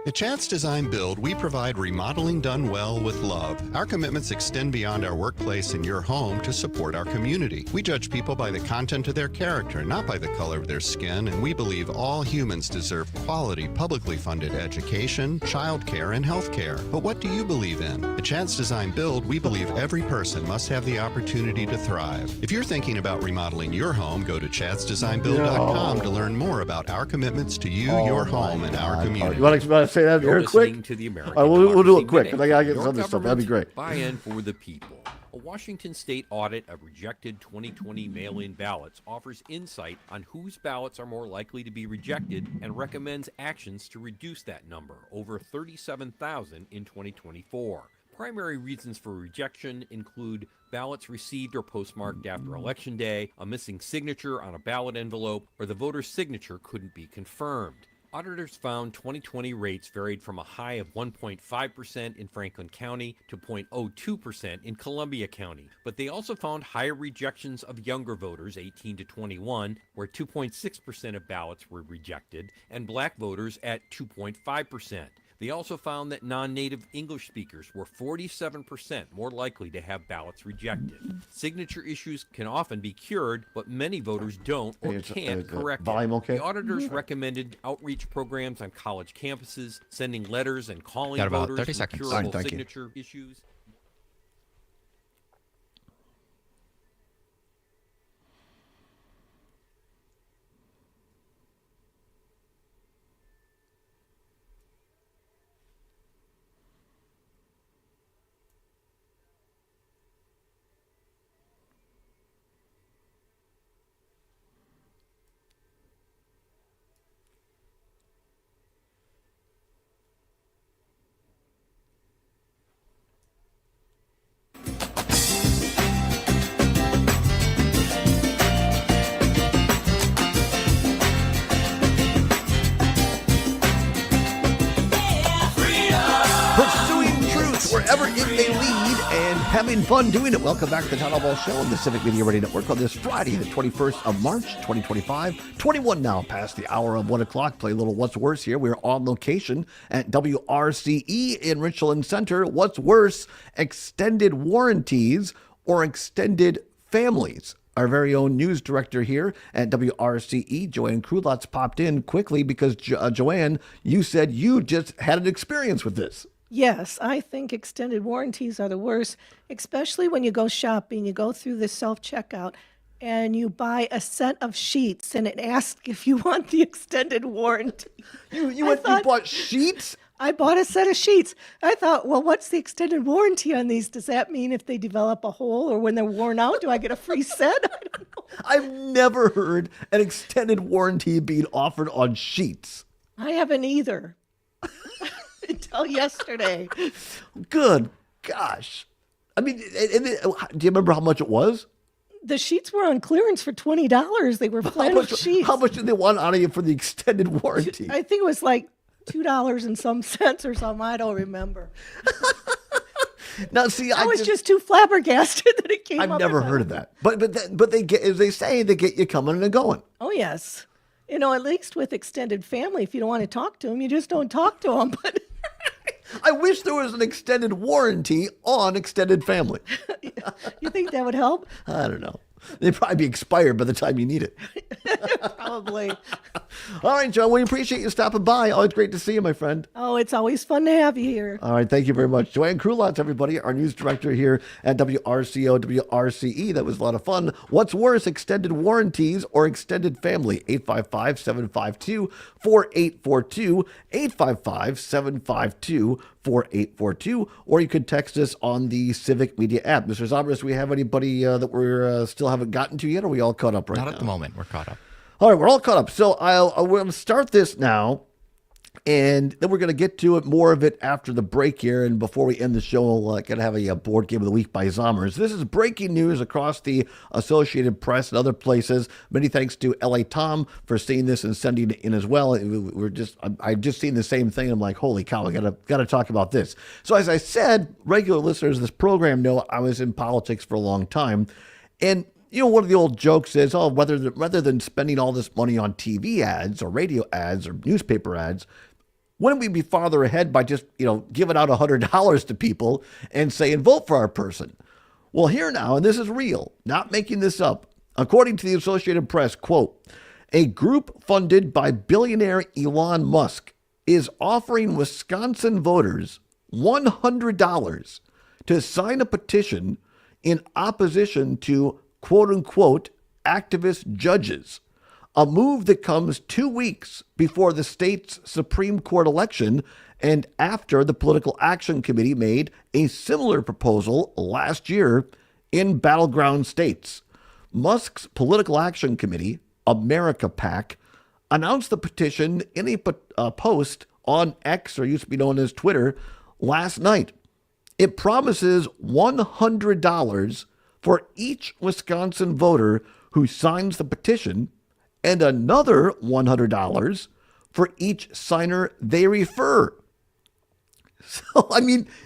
At Chance Design Build, we provide remodeling done well with love. Our commitments extend beyond our workplace and your home to support our community. We judge people by the content of their character, not by the color of their skin, and we believe all humans deserve quality, publicly funded education, childcare, and health care. But what do you believe in? At Chance Design Build, we believe every person must have the opportunity to thrive. If you're thinking about remodeling your home, go to chancedesignbuild.com to learn more about our commitments to you, your home, and our community. You want to say that You're here quick? listening to the American we'll do it Democracy quick Minute. because I got to get Your some other stuff. That'd be great. Buy-in for the people. A Washington state audit of rejected 2020 mail-in ballots offers insight on whose ballots are more likely to be rejected and recommends actions to reduce that number, over 37,000 in 2024. Primary reasons for rejection include ballots received or postmarked after Election Day, a missing signature on a ballot envelope, or the voter's signature couldn't be confirmed. Auditors found 2020 rates varied from a high of 1.5% in Franklin County to 0.02% in Columbia County. But they also found higher rejections of younger voters, 18 to 21, where 2.6% of ballots were rejected, and black voters at 2.5%. They also found that non-native English speakers were 47% more likely to have ballots rejected. Signature issues can often be cured, but many voters don't or can't correct volume it. okay? The auditors recommended outreach programs on college campuses, sending letters and calling Got about voters 30 with seconds. curable Fine, thank you. signature issues. Pursuing truth wherever it may lead and having fun doing it. Welcome back to the Todd Allbaugh Show on the Civic Media Radio Network on this Friday, the 21st of March, 2025. 21 now past the hour of 1 o'clock. Play a little What's Worse here. We're on location at WRCE in Richland Center. What's worse, extended warranties or extended families? Our very own news director here at WRCE, Joanne Krulotz, popped in quickly because, Joanne, you said you just had an experience with this. Yes, I think extended warranties are the worst, especially when you go shopping. You go through the self-checkout and you buy a set of sheets and it asks if you want the extended warranty. You bought sheets? I bought a set of sheets. I thought, well, what's the extended warranty on these? Does that mean if they develop a hole or when they're worn out, do I get a free set? I don't know. I've never heard an extended warranty being offered on sheets. I haven't either. Until yesterday. Good gosh. I mean, do you remember how much it was? The sheets were on clearance for $20. They were flannel sheets. How much did they want out of you for the extended warranty? I think it was like $2 and some cents or something. I don't remember. Now, see, I was just too flabbergasted that it came up. I've never heard of that. But they get, as they say, they get you coming and going. Oh, yes. You know, at least with extended family, if you don't want to talk to them, you just don't talk to them. But I wish there was an extended warranty on extended family. You think that would help? I don't know. They'd probably be expired by the time you need it. Probably. All right, John, we appreciate you stopping by. Always great to see you, my friend. Oh, it's always fun to have you here. All right, thank you very much. Joanne Krulotz, everybody, our news director here at WRCO, WRCE. That was a lot of fun. What's worse, extended warranties or extended family? 855-752-4842, 855-752-4842. 4842, or you could text us on the Civic Media app. Mr. Zombers, do we have anybody that we're still haven't gotten to yet, or are we all caught up right now? Not at the moment. We're caught up. All right, we're all caught up. So we're going to start this now, and then we're going to get to it, more of it after the break here. And before we end the show, we'll going to have a board game of the week by Zommers. This is breaking news across the Associated Press and other places. Many thanks to LA Tom for seeing this and sending it in as well. I've just seen the same thing. I'm like, holy cow, I got to talk about this. So as I said, regular listeners of this program know I was in politics for a long time, and one of the old jokes is, rather than spending all this money on TV ads or radio ads or newspaper ads, wouldn't we be farther ahead by just, giving out $100 to people and saying, vote for our person? Well, here now, and this is real, not making this up. According to the Associated Press, quote, a group funded by billionaire Elon Musk is offering Wisconsin voters $100 to sign a petition in opposition to quote-unquote activist judges, a move that comes 2 weeks before the state's Supreme Court election and after the Political Action Committee made a similar proposal last year in battleground states. Musk's Political Action Committee, America PAC, announced the petition in a post on X, or used to be known as Twitter, last night. It promises $100 for each Wisconsin voter who signs the petition, and another $100 for each signer they refer. So,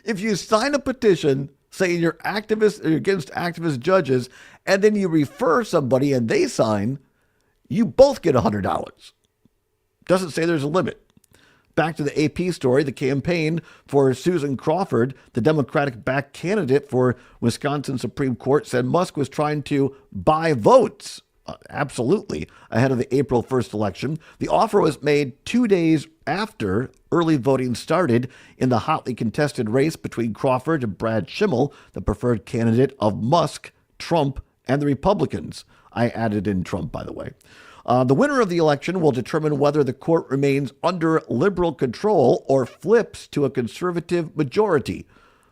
if you sign a petition saying you're activist or against activist judges, and then you refer somebody and they sign, you both get $100. Doesn't say there's a limit. Back to the AP story, the campaign for Susan Crawford, the Democratic-backed candidate for Wisconsin Supreme Court, said Musk was trying to buy votes, absolutely, ahead of the April 1st election. The offer was made 2 days after early voting started in the hotly contested race between Crawford and Brad Schimmel, the preferred candidate of Musk, Trump, and the Republicans. I added in Trump, by the way. The winner of the election will determine whether the court remains under liberal control or flips to a conservative majority.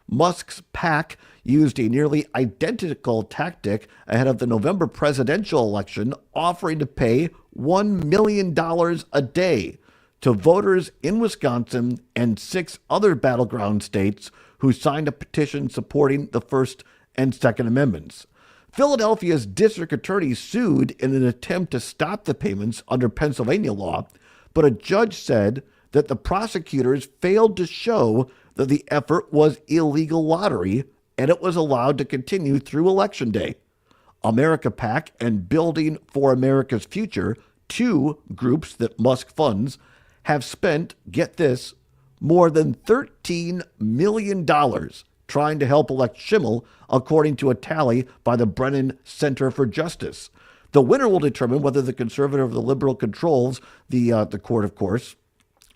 Musk's PAC used a nearly identical tactic ahead of the November presidential election, offering to pay $1 million a day to voters in Wisconsin and 6 other battleground states who signed a petition supporting the First and Second Amendments. Philadelphia's district attorney sued in an attempt to stop the payments under Pennsylvania law, but a judge said that the prosecutors failed to show that the effort was illegal lottery, and it was allowed to continue through Election Day. America PAC and Building for America's Future, 2 groups that Musk funds, have spent, get this, more than $13 million trying to help elect Schimmel, according to a tally by the Brennan Center for Justice. The winner will determine whether the conservative or the liberal controls the court, of course.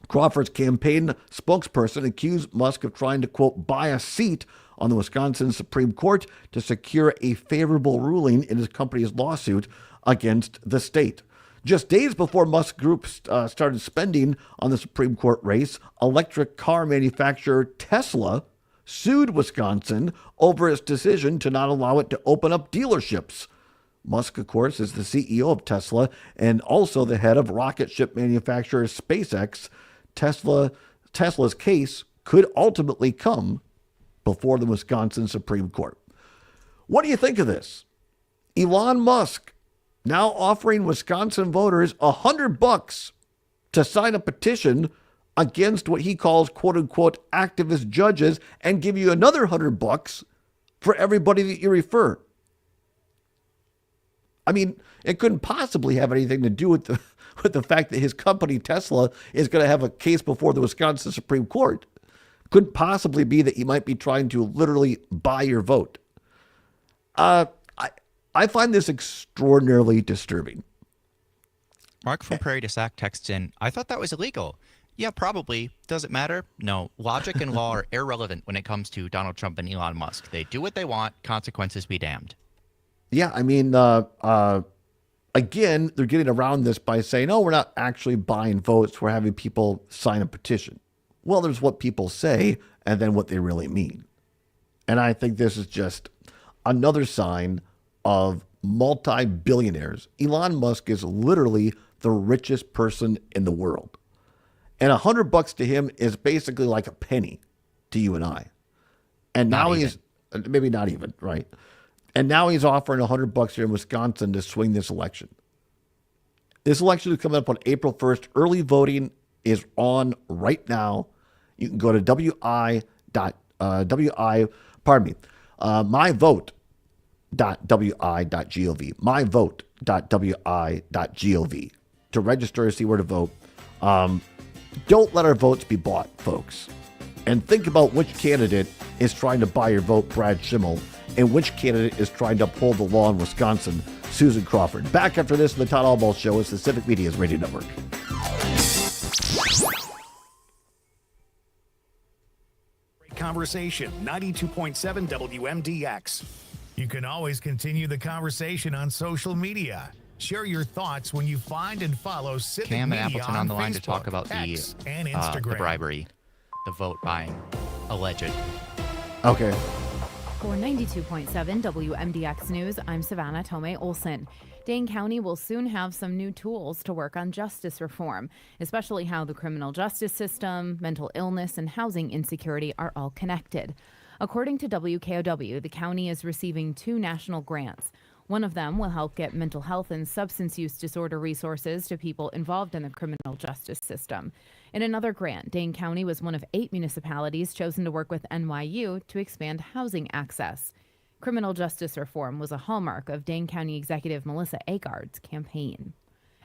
Crawford's campaign spokesperson accused Musk of trying to, quote, buy a seat on the Wisconsin Supreme Court to secure a favorable ruling in his company's lawsuit against the state. Just days before Musk Group started spending on the Supreme Court race, electric car manufacturer Tesla sued Wisconsin over its decision to not allow it to open up dealerships. Musk, of course, is the CEO of Tesla and also the head of rocket ship manufacturer SpaceX. Tesla's case could ultimately come before the Wisconsin Supreme Court. What do you think of this? Elon Musk now offering Wisconsin voters $100 to sign a petition against what he calls quote-unquote activist judges and give you another $100 for everybody that you refer. It couldn't possibly have anything to do with the fact that his company, Tesla, is going to have a case before the Wisconsin Supreme Court. Couldn't possibly be that he might be trying to literally buy your vote. I find this extraordinarily disturbing. Mark from Prairie to Sac texts in, I thought that was illegal. Yeah, probably. Does it matter? No. Logic and law are irrelevant when it comes to Donald Trump and Elon Musk. They do what they want. Consequences be damned. Yeah, again, they're getting around this by saying, oh, we're not actually buying votes. We're having people sign a petition. Well, there's what people say, and then what they really mean. And I think this is just another sign of multi-billionaires. Elon Musk is literally the richest person in the world. And $100 to him is basically like a penny to you and I. And now he's, maybe not even, right? And now he's offering $100 here in Wisconsin to swing this election. This election is coming up on April 1st. Early voting is on right now. You can go to myvote.wi.gov, myvote.wi.gov to register to see where to vote. Don't let our votes be bought, folks. And think about which candidate is trying to buy your vote, Brad Schimmel, and which candidate is trying to uphold the law in Wisconsin, Susan Crawford. Back after this, the Todd Allbaugh Show is the Civic Media's radio network. Conversation 92.7 WMDX. You can always continue the conversation on social media. Share your thoughts when you find and follow Civic Cam and Media Appleton on the line to Facebook, talk about X, and the Instagram. bribery, the vote buying, alleged. Okay. For 92.7 WMDX News, I'm Savannah Tomei Olson. Dane County will soon have some new tools to work on justice reform, especially how the criminal justice system, mental illness, and housing insecurity are all connected. According to WKOW, the county is receiving 2 national grants. One of them will help get mental health and substance use disorder resources to people involved in the criminal justice system. In another grant, Dane County was one of 8 municipalities chosen to work with NYU to expand housing access. Criminal justice reform was a hallmark of Dane County Executive Melissa Agard's campaign.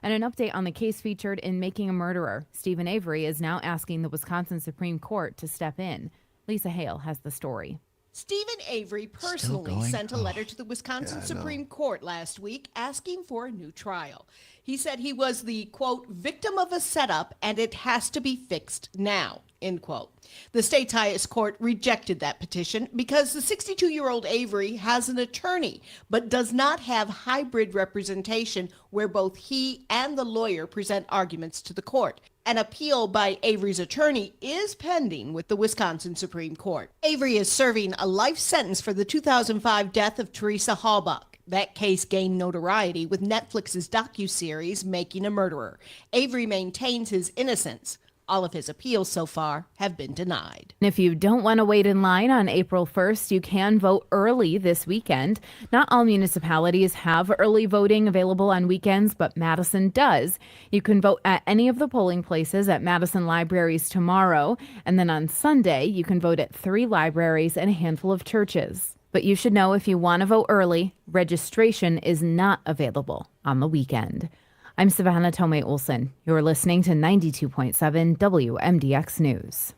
And an update on the case featured in Making a Murderer. Stephen Avery is now asking the Wisconsin Supreme Court to step in. Lisa Hale has the story. Stephen Avery personally sent a letter to the Wisconsin Supreme Court last week asking for a new trial. He said he was the, quote, victim of a setup and it has to be fixed now, end quote. The state's highest court rejected that petition because the 62-year-old Avery has an attorney but does not have hybrid representation where both he and the lawyer present arguments to the court. An appeal by Avery's attorney is pending with the Wisconsin Supreme Court. Avery is serving a life sentence for the 2005 death of Teresa Allbaugh. That case gained notoriety with Netflix's docuseries Making a Murderer. Avery maintains his innocence. All of his appeals so far have been denied. If you don't want to wait in line on April 1st, you can vote early this weekend. Not all municipalities have early voting available on weekends, but Madison does. You can vote at any of the polling places at Madison libraries tomorrow. And then on Sunday, you can vote at 3 libraries and a handful of churches. But you should know if you want to vote early, registration is not available on the weekend. I'm Savannah Tomei Olson. You're listening to 92.7 WMDX News.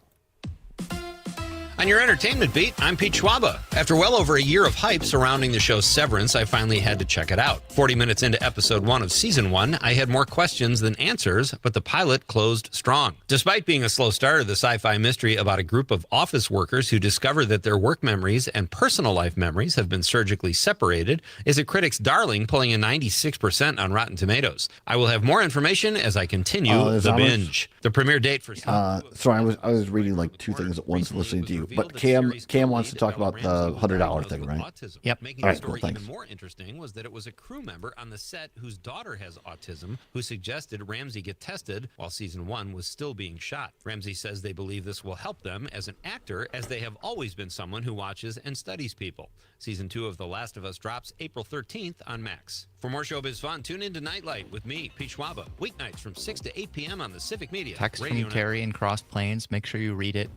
On your entertainment beat, I'm Pete Schwaba. After well over a year of hype surrounding the show Severance, I finally had to check it out. 40 minutes into episode 1 of season 1, I had more questions than answers, but the pilot closed strong. Despite being a slow starter, the sci-fi mystery about a group of office workers who discover that their work memories and personal life memories have been surgically separated is a critic's darling, pulling a 96% on Rotten Tomatoes. I will have more information as I continue the binge. The premiere date for sorry, I was reading like 2 things at once listening to you. But Cam wants to talk about the $100 thing, right? Yep. All right, cool, thanks. Even more interesting was that it was a crew member on the set whose daughter has autism who suggested Ramsey get tested while season 1 was still being shot. Ramsey says they believe this will help them as an actor, as they have always been someone who watches and studies people. Season 2 of The Last of Us drops April 13th on Max. For more showbiz fun, tune into Nightlight with me, Pete Schwaba, weeknights from 6 to 8 p.m. on the Civic Media Text Radio from Carrie in Cross Plains. Make sure you read it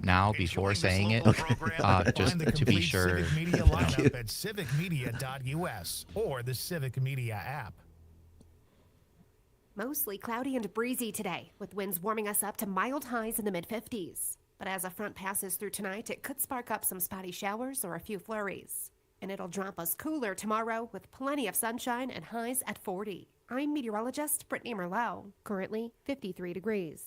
now before saying it, just to be sure. Civic Media lineup at civicmedia.us or the Civic Media app. Mostly cloudy and breezy today, with winds warming us up to mild highs in the mid-50s. But as a front passes through tonight, it could spark up some spotty showers or a few flurries. And it'll drop us cooler tomorrow with plenty of sunshine and highs at 40. I'm meteorologist Brittany Merlot, currently 53 degrees.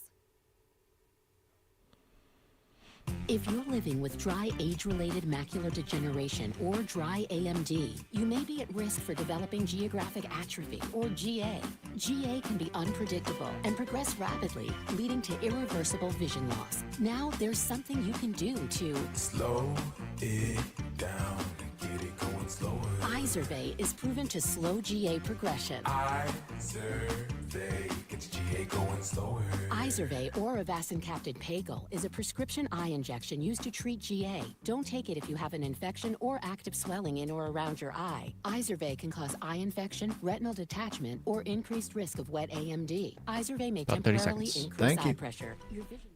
If you're living with dry age-related macular degeneration or dry AMD, you may be at risk for developing geographic atrophy or GA. GA can be unpredictable and progress rapidly, leading to irreversible vision loss. Now there's something you can do to slow it down and get it going slower. Izervay is proven to slow GA progression. Izervay gets GA going slower. Izervay or avacincaptad pagel is a prescription eye injection used to treat GA. Don't take it if you have an infection or active swelling in or around your eye. Izervay can cause eye infection, retinal detachment, or increased risk of wet AMD. Izervay may About 30 temporarily seconds. increase Thank eye you. pressure. Your vision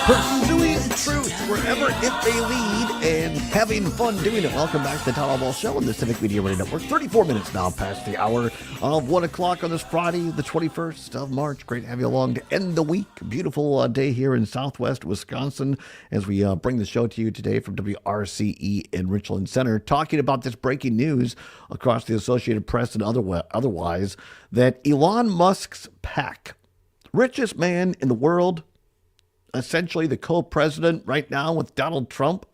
Pursuing truth wherever it may lead and having fun doing it. Welcome back to the Todd Allbaugh Show on the Civic Media Radio Network. 34 minutes now past the hour of 1 o'clock on this Friday, the 21st of March. Great to have you along to end the week. Beautiful day here in Southwest Wisconsin as we bring the show to you today from WRCE in Richland Center, talking about this breaking news across the Associated Press and otherwise that Elon Musk's PAC, richest man in the world, essentially the co-president right now with Donald Trump,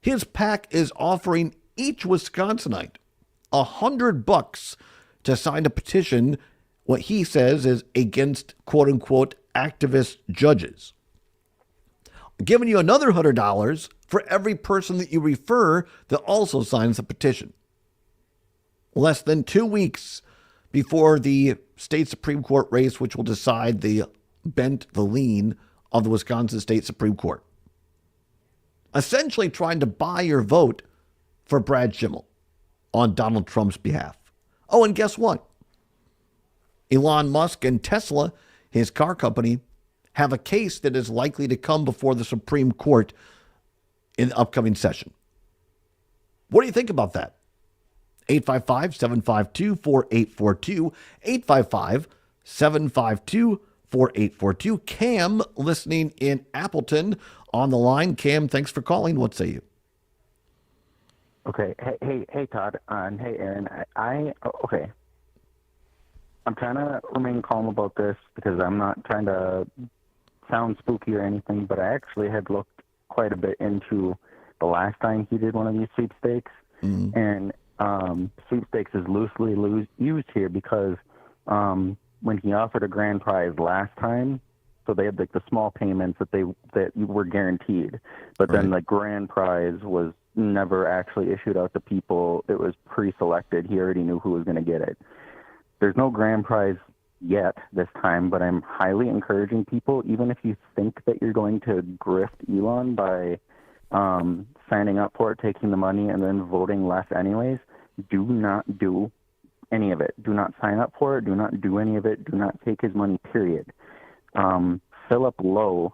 his PAC is offering each Wisconsinite $100 to sign a petition, what he says is against quote-unquote activist judges. Giving you another $100 for every person that you refer that also signs the petition. Less than 2 weeks before the state Supreme Court race, which will decide the lean of the Wisconsin State Supreme Court. Essentially trying to buy your vote for Brad Schimmel on Donald Trump's behalf. Oh, and guess what? Elon Musk and Tesla, his car company, have a case that is likely to come before the Supreme Court in the upcoming session. What do you think about that? 855-752-4842, 855-752-4842. 4842. Cam, listening in Appleton, on the line. Cam, thanks for calling. What say you? Okay. Hey, Todd, and hey, Aaron. Okay. I'm trying to remain calm about this because I'm not trying to sound spooky or anything, but I actually had looked quite a bit into the last time he did one of these sweepstakes, and sweepstakes is loosely used here because when he offered a grand prize last time, so they had like the small payments that were guaranteed, but then the grand prize was never actually issued out to people. It was pre-selected. He already knew who was going to get it. There's no grand prize yet this time, but I'm highly encouraging people, even if you think that you're going to grift Elon by signing up for it, taking the money, and then voting less anyways, do not do any of it. Do not sign up for it. Do not do any of it. Do not take his money, period. Philip Lowe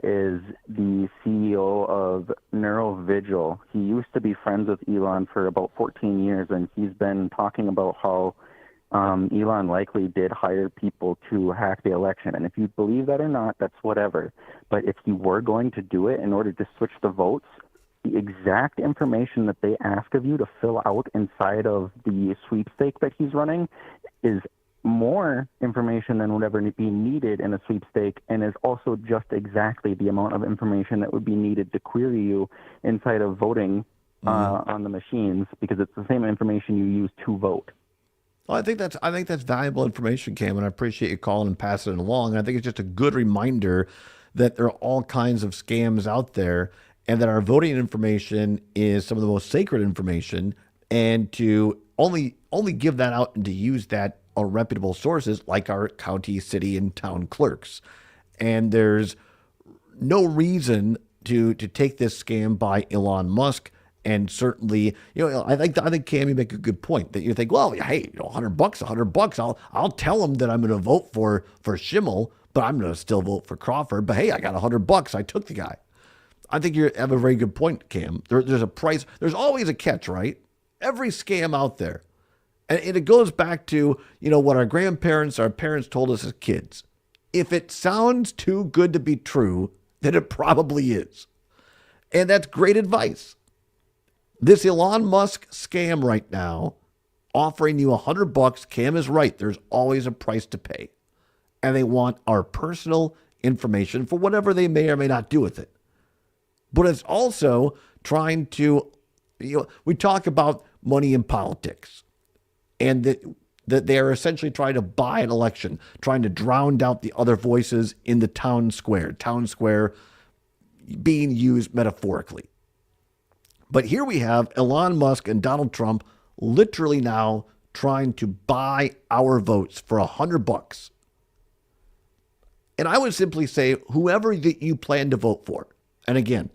is the CEO of Neurovigil. He used to be friends with Elon for about 14 years, and he's been talking about how Elon likely did hire people to hack the election. And if you believe that or not, that's whatever. But if you were going to do it in order to switch the votes, the exact information that they ask of you to fill out inside of the sweepstake that he's running is more information than would ever be needed in a sweepstake, and is also just exactly the amount of information that would be needed to query you inside of voting on the machines, because it's the same information you use to vote. Well, I think that's valuable information, Cam, and I appreciate you calling and passing it along. I think it's just a good reminder that there are all kinds of scams out there, and that our voting information is some of the most sacred information, and to only give that out and to use that on reputable sources like our county, city, and town clerks. And there's no reason to take this scam by Elon Musk. And certainly, I think Cam, you make a good point that you think, well, hey, $100, I'll tell him that I'm going to vote for Schimmel, but I'm going to still vote for Crawford. But hey, I got $100. I took the guy. I think you have a very good point, Cam. There's a price. There's always a catch, right? Every scam out there. And it goes back to, what our grandparents, our parents told us as kids. If it sounds too good to be true, then it probably is. And that's great advice. This Elon Musk scam right now, offering you $100, Cam is right. There's always a price to pay. And they want our personal information for whatever they may or may not do with it. But it's also trying to, we talk about money in politics and that they are essentially trying to buy an election, trying to drown out the other voices in the town square being used metaphorically. But here we have Elon Musk and Donald Trump literally now trying to buy our votes for $100. And I would simply say, whoever that you plan to vote for, and again,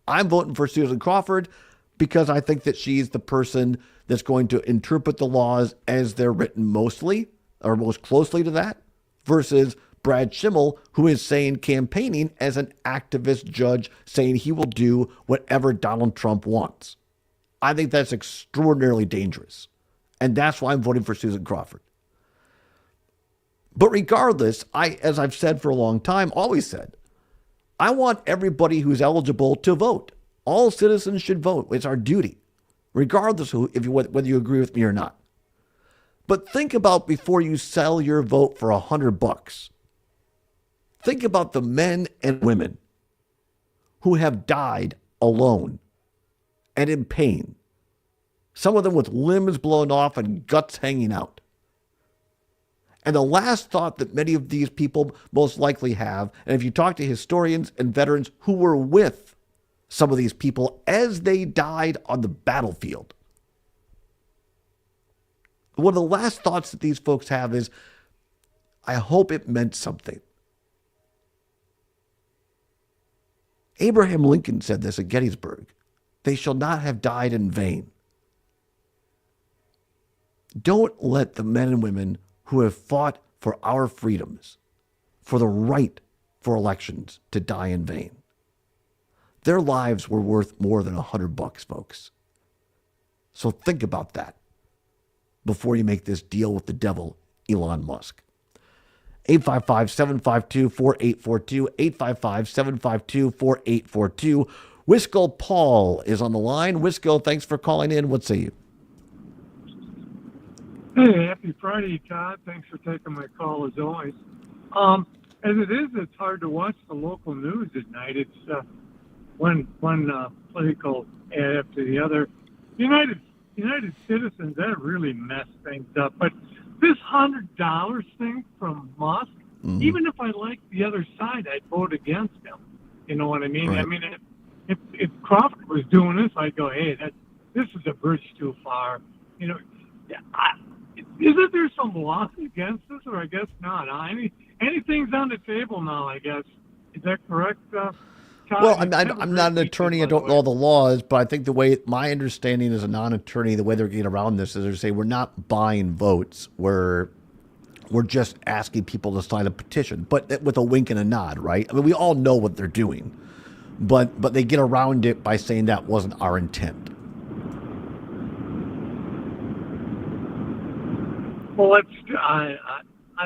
I'm voting for Susan Crawford because I think that she's the person that's going to interpret the laws as they're written mostly, or most closely to that, versus Brad Schimmel, who is campaigning as an activist judge, saying he will do whatever Donald Trump wants. I think that's extraordinarily dangerous. And that's why I'm voting for Susan Crawford. But regardless, as I've said for a long time, always said, I want everybody who's eligible to vote. All citizens should vote. It's our duty, regardless of whether you agree with me or not. But think about before you sell your vote for $100. Think about the men and women who have died alone and in pain. Some of them with limbs blown off and guts hanging out. And the last thought that many of these people most likely have, and if you talk to historians and veterans who were with some of these people as they died on the battlefield, one of the last thoughts that these folks have is, I hope it meant something. Abraham Lincoln said this at Gettysburg. They shall not have died in vain. Don't let the men and women who have fought for our freedoms, for the right for elections, to die in vain. Their lives were worth more than $100, folks. So think about that before you make this deal with the devil, Elon Musk. 855-752-4842, 855-752-4842. Wisco Paul is on the line. Wisco, thanks for calling in. What say you? Hey, happy Friday, Todd. Thanks for taking my call as always. As it is, it's hard to watch the local news at night. It's one political ad after the other. United Citizens, that really messed things up. But this $100 thing from Musk, even if I liked the other side, I'd vote against him. You know what I mean? Right. I mean, if Crawford was doing this, I'd go, hey, this is a bridge too far. You know, isn't there some law against this, or I guess not? Anything's on the table now, I guess. Is that correct, Todd? Well, I'm not an attorney. I don't know all the laws, but I think the way my understanding as a non-attorney, the way they're getting around this is they say we're not buying votes. We're just asking people to sign a petition, but with a wink and a nod, right? I mean, we all know what they're doing, but they get around it by saying that wasn't our intent. Well, I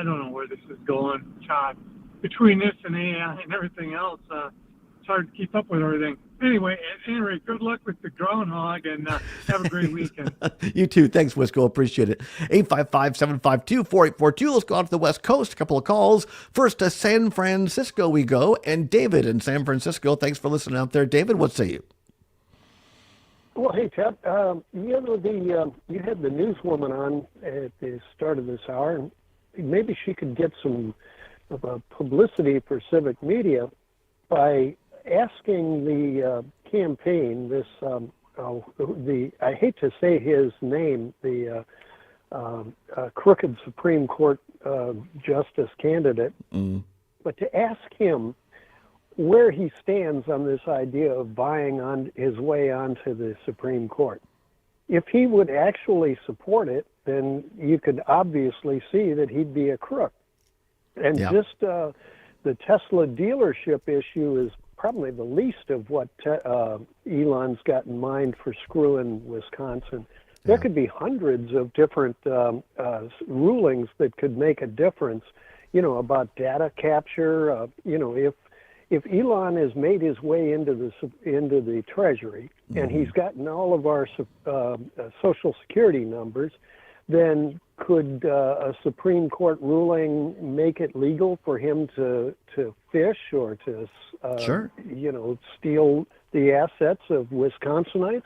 don't know where this is going, Todd. Between this and AI and everything else, it's hard to keep up with everything. Anyway, at any rate, good luck with the groundhog, and have a great weekend. You too. Thanks, Wisco. Appreciate it. 855-752-4842. Let's go out to the West Coast. A couple of calls. First to San Francisco we go. And David in San Francisco. Thanks for listening out there. David, what say you? Well, hey, Todd. You had the newswoman on at the start of this hour, and maybe she could get some publicity for civic media by asking the campaign, this I hate to say his name, the crooked Supreme Court justice candidate, but to ask him where he stands on this idea of buying on his way onto the Supreme Court. If he would actually support it, then you could obviously see that he'd be a crook. And just the Tesla dealership issue is probably the least of what Elon's got in mind for screwing Wisconsin. There could be hundreds of different rulings that could make a difference, about data capture. If Elon has made his way into the Treasury and he's gotten all of our Social Security numbers, then could a Supreme Court ruling make it legal for him to fish or to steal the assets of Wisconsinites?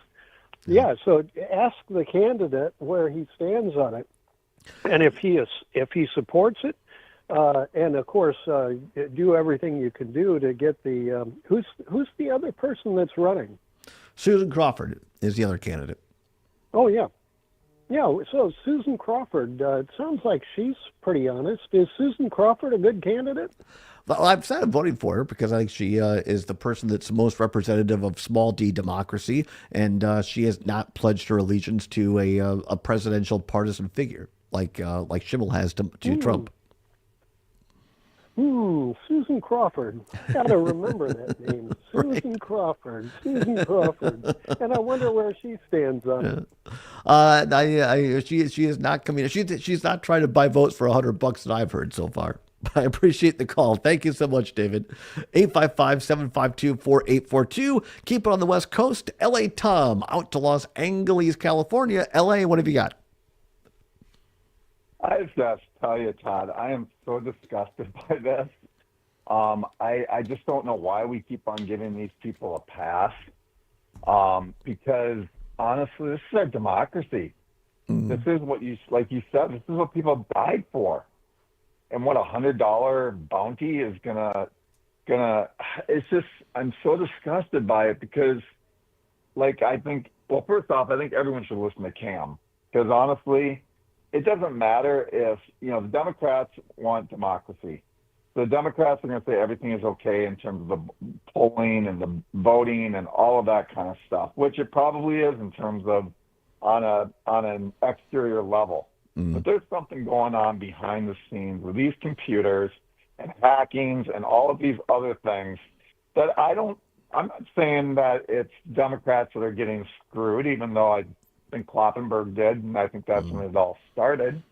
Yeah, so ask the candidate where he stands on it, and if he supports it, and of course do everything you can do to get the who's the other person that's running? Susan Crawford is the other candidate. Oh yeah. So Susan Crawford, it sounds like she's pretty honest. Is Susan Crawford a good candidate? Well, I've started voting for her because I think she is the person that's most representative of small d democracy, and she has not pledged her allegiance to a presidential partisan figure like Schimmel has to Trump. Susan Crawford. Gotta remember that name. Susan Crawford. Susan Crawford. And I wonder where she stands on it. She is not coming. She's not trying to buy votes for $100 that I've heard so far. But I appreciate the call. Thank you so much, David. 855-752-4842. Keep it on the West Coast. L.A. Tom out to Los Angeles, California. L.A., what have you got? I just have to tell you, Todd, I am so disgusted by this. I just don't know why we keep on giving these people a pass. Because honestly, this is our democracy. This is what like you said, this is what people died for. And what $100 bounty is gonna, it's just, I'm so disgusted by it because, I think, first off, I think everyone should listen to Cam because honestly, it doesn't matter if, the Democrats want democracy. The Democrats are going to say everything is okay in terms of the polling and the voting and all of that kind of stuff, which it probably is in terms of on an exterior level. But there's something going on behind the scenes with these computers and hackings and all of these other things that I'm not saying that it's Democrats that are getting screwed, even though I think Kloppenberg did, and I think that's when it all started.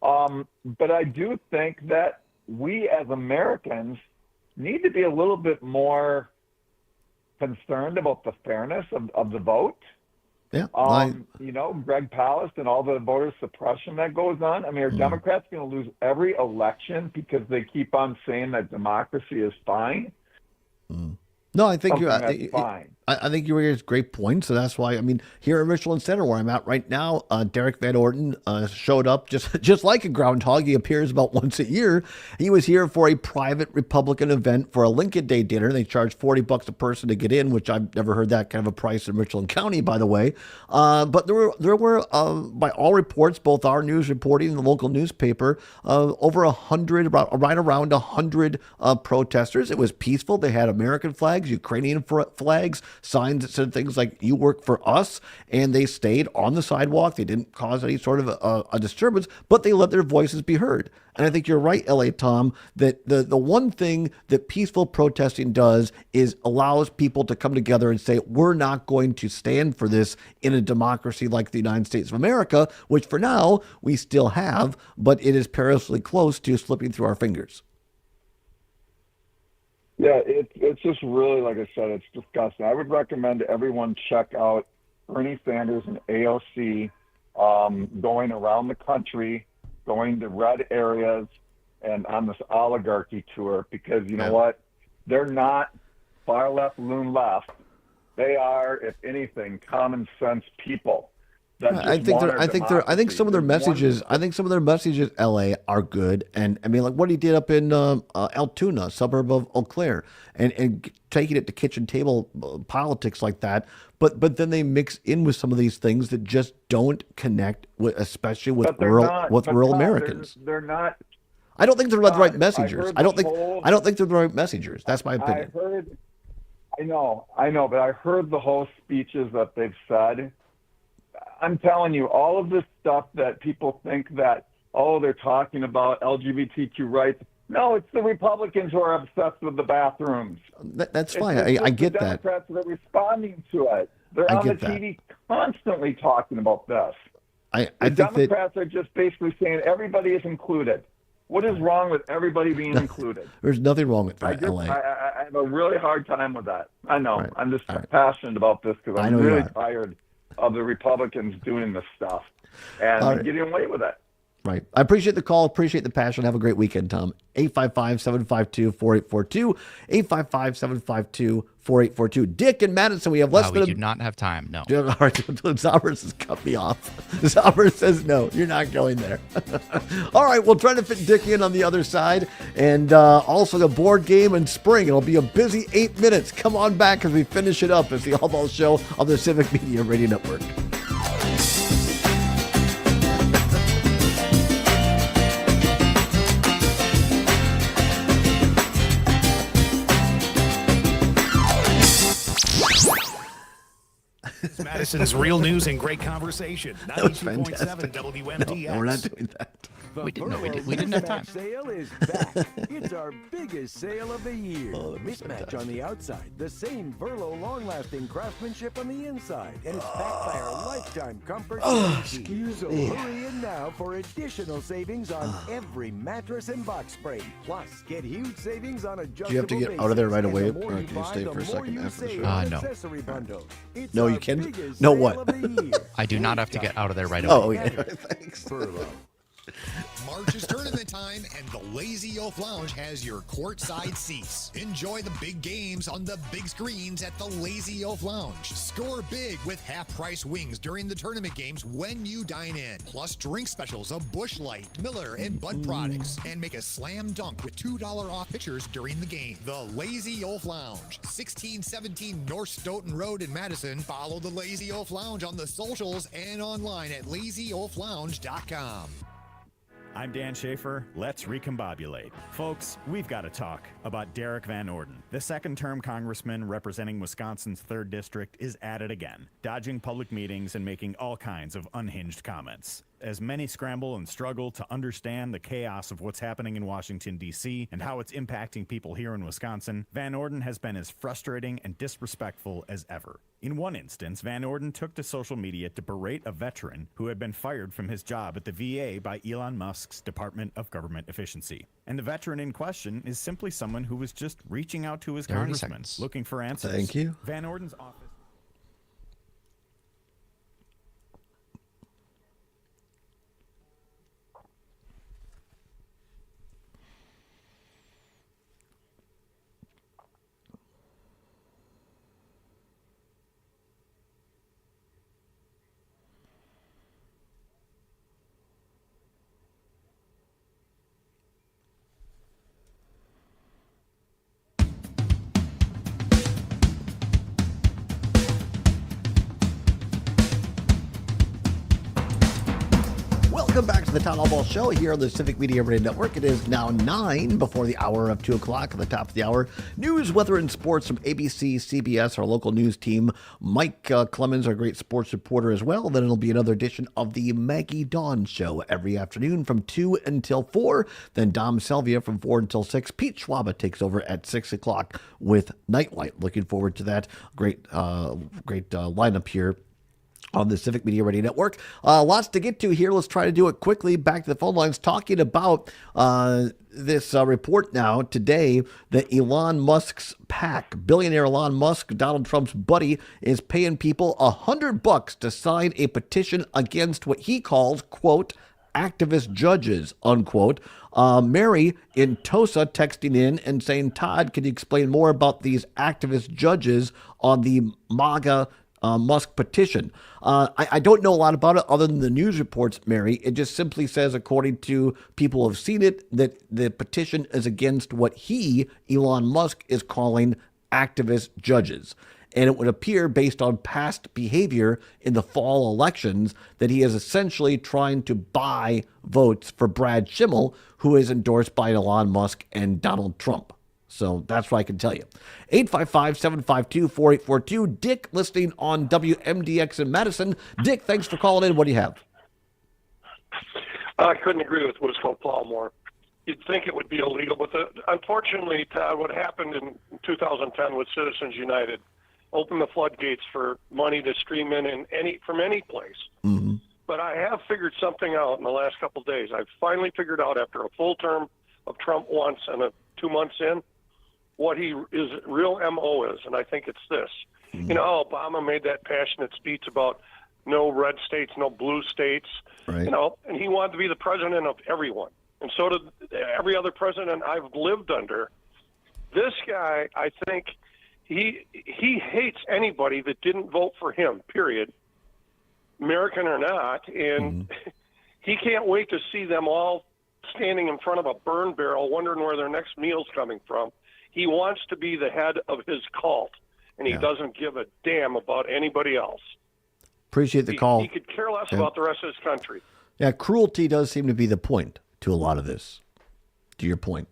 But I do think that we as Americans need to be a little bit more concerned about the fairness of the vote. Yeah. Greg Palast and all the voter suppression that goes on. I mean, are Democrats going to lose every election because they keep on saying that democracy is fine? No, I think fine. I think you raised great points, so that's why. I mean, here in Richland Center, where I'm at right now, Derek Van Orden showed up just like a groundhog. He appears about once a year. He was here for a private Republican event for a Lincoln Day dinner. They charge $40 a person to get in, which I've never heard that kind of a price in Richland County, by the way. But there were by all reports, both our news reporting and the local newspaper, over 100, right around 100 protesters. It was peaceful. They had American flags, Ukrainian flags, signs that said things like "You work for us," and they stayed on the sidewalk. They didn't cause any sort of a disturbance, but they let their voices be heard. And I think you're right, L.A. Tom, that the one thing that peaceful protesting does is allows people to come together and say, we're not going to stand for this in a democracy like the United States of America, which for now we still have, but it is perilously close to slipping through our fingers. Yeah, it's just really, like I said, it's disgusting. I would recommend everyone check out Bernie Sanders and AOC going around the country, going to red areas, and on this oligarchy tour because you know what? They're not far left, loon left. They are, if anything, common sense people. I think some of their messages, LA, are good. And I mean, like what he did up in Altoona, suburb of Eau Claire, and taking it to kitchen table politics like that. But then they mix in with some of these things that just don't connect with, especially with rural Americans. They're not. I don't think they're the right I messengers. heard I don't the think whole- I don't think they're the right messengers. That's my I opinion. heard. I know, but I heard the whole speeches that they've said. I'm telling you, all of this stuff that people think that, they're talking about LGBTQ rights. No, it's the Republicans who are obsessed with the bathrooms. That's fine. It's I get the that. Democrats that are responding to it. They're I on the get that. TV constantly talking about this. I The think that Democrats are just basically saying everybody is included. What is wrong with everybody being included? there's nothing wrong with I, that, just, LA. I have a really hard time with that. I know. Right. I'm just All right. passionate about this because I I'm know you really are. tired of the Republicans doing this stuff and All right. getting away with it. Right. I appreciate the call. Appreciate the passion. Have a great weekend, Tom. 855-752-4842. 855-752-4842. Dick and Madison, we have less we than do not have time. No. All right. Zombers has cut me off. Zombers says no. You're not going there. All right. We'll try to fit Dick in on the other side. And also the board game in spring. It'll be a busy 8 minutes. Come on back as we finish it up. It's the Allbaugh Show on the Civic Media Radio Network. It's Madison's real news and great conversation. That was 92.7 fantastic. WMDX. No, we're not doing that. We didn't have time. Sale is back. It's our biggest sale of the year. Mismatch on the outside, the same Verlo long-lasting craftsmanship on the inside, and it's backed by our lifetime comfort guarantee. So hurry in now for additional savings on every mattress and box spring. Plus, get huge savings on adjustable. Do you have to get out of there right basics, away, and the more or you can you buy, stay the for a more second you after the save show? on No. accessory bundles. It's No, our you can. biggest No, sale what? of the year. I do not have to get out of there right away. Oh, okay. Thanks. Verlo. March is tournament time, and the Lazy Oaf Lounge has your courtside seats. Enjoy the big games on the big screens at the Lazy Oaf Lounge. Score big with half-price wings during the tournament games when you dine in. Plus drink specials of Busch Light, Miller, and Bud products. And make a slam dunk with $2 off pitchers during the game. The Lazy Oaf Lounge, 1617 North Stoughton Road in Madison. Follow the Lazy Oaf Lounge on the socials and online at lazyoaflounge.com. I'm Dan Schaefer. Let's recombobulate. Folks, we've got to talk about Derek Van Orden. The second-term congressman representing Wisconsin's 3rd District is at it again, dodging public meetings and making all kinds of unhinged comments. As many scramble and struggle to understand the chaos of what's happening in Washington, D.C., and how it's impacting people here in Wisconsin, Van Orden has been as frustrating and disrespectful as ever. In one instance, Van Orden took to social media to berate a veteran who had been fired from his job at the VA by Elon Musk's Department of Government Efficiency. And the veteran in question is simply someone who was just reaching out to his 30 congressman, seconds. looking for answers. Thank you. Van Orden's office... Welcome back to the Todd Allbaugh Show here on the Civic Media Radio Network. It is now 9 before the hour of 2 o'clock. At the top of the hour, news, weather, and sports from ABC, CBS, our local news team. Mike Clemens, our great sports reporter as well. Then it'll be another edition of the Maggie Dawn Show every afternoon from 2 until 4. Then Dom Selvia from 4 until 6. Pete Schwaba takes over at 6 o'clock with Nightlight. Looking forward to that great lineup here on the Civic Media Radio Network. Lots to get to here. Let's try to do it quickly. Back to the phone lines, talking about this report now today that Elon Musk's PAC, billionaire Elon Musk, Donald Trump's buddy, is paying people $100 to sign a petition against what he calls, quote, activist judges, unquote. Mary in Tosa texting in and saying, Todd, can you explain more about these activist judges on the MAGA Musk petition? I don't know a lot about it other than the news reports, Mary. It just simply says, according to people who have seen it, that the petition is against what he, Elon Musk, is calling activist judges. And it would appear, based on past behavior in the fall elections, that he is essentially trying to buy votes for Brad Schimmel, who is endorsed by Elon Musk and Donald Trump. So that's what I can tell you. 855-752-4842. Dick, listening on WMDX in Madison. Dick, thanks for calling in. What do you have? I couldn't agree with Wisco Paul more. You'd think it would be illegal, but unfortunately, Todd, what happened in 2010 with Citizens United opened the floodgates for money to stream in from any place. Mm-hmm. But I have figured something out in the last couple of days. I've finally figured out, after a full term of Trump once and 2 months in, what his real MO is, and I think it's this. Mm-hmm. You know, Obama made that passionate speech about no red states, no blue states, right. You know, and he wanted to be the president of everyone. And so did every other president I've lived under. This guy, I think, he hates anybody that didn't vote for him, period, American or not, and he can't wait to see them all standing in front of a burn barrel wondering where their next meal's coming from. He wants to be the head of his cult, and he doesn't give a damn about anybody else. Appreciate the call. He could care less about the rest of his country. Yeah, cruelty does seem to be the point to a lot of this, to your point.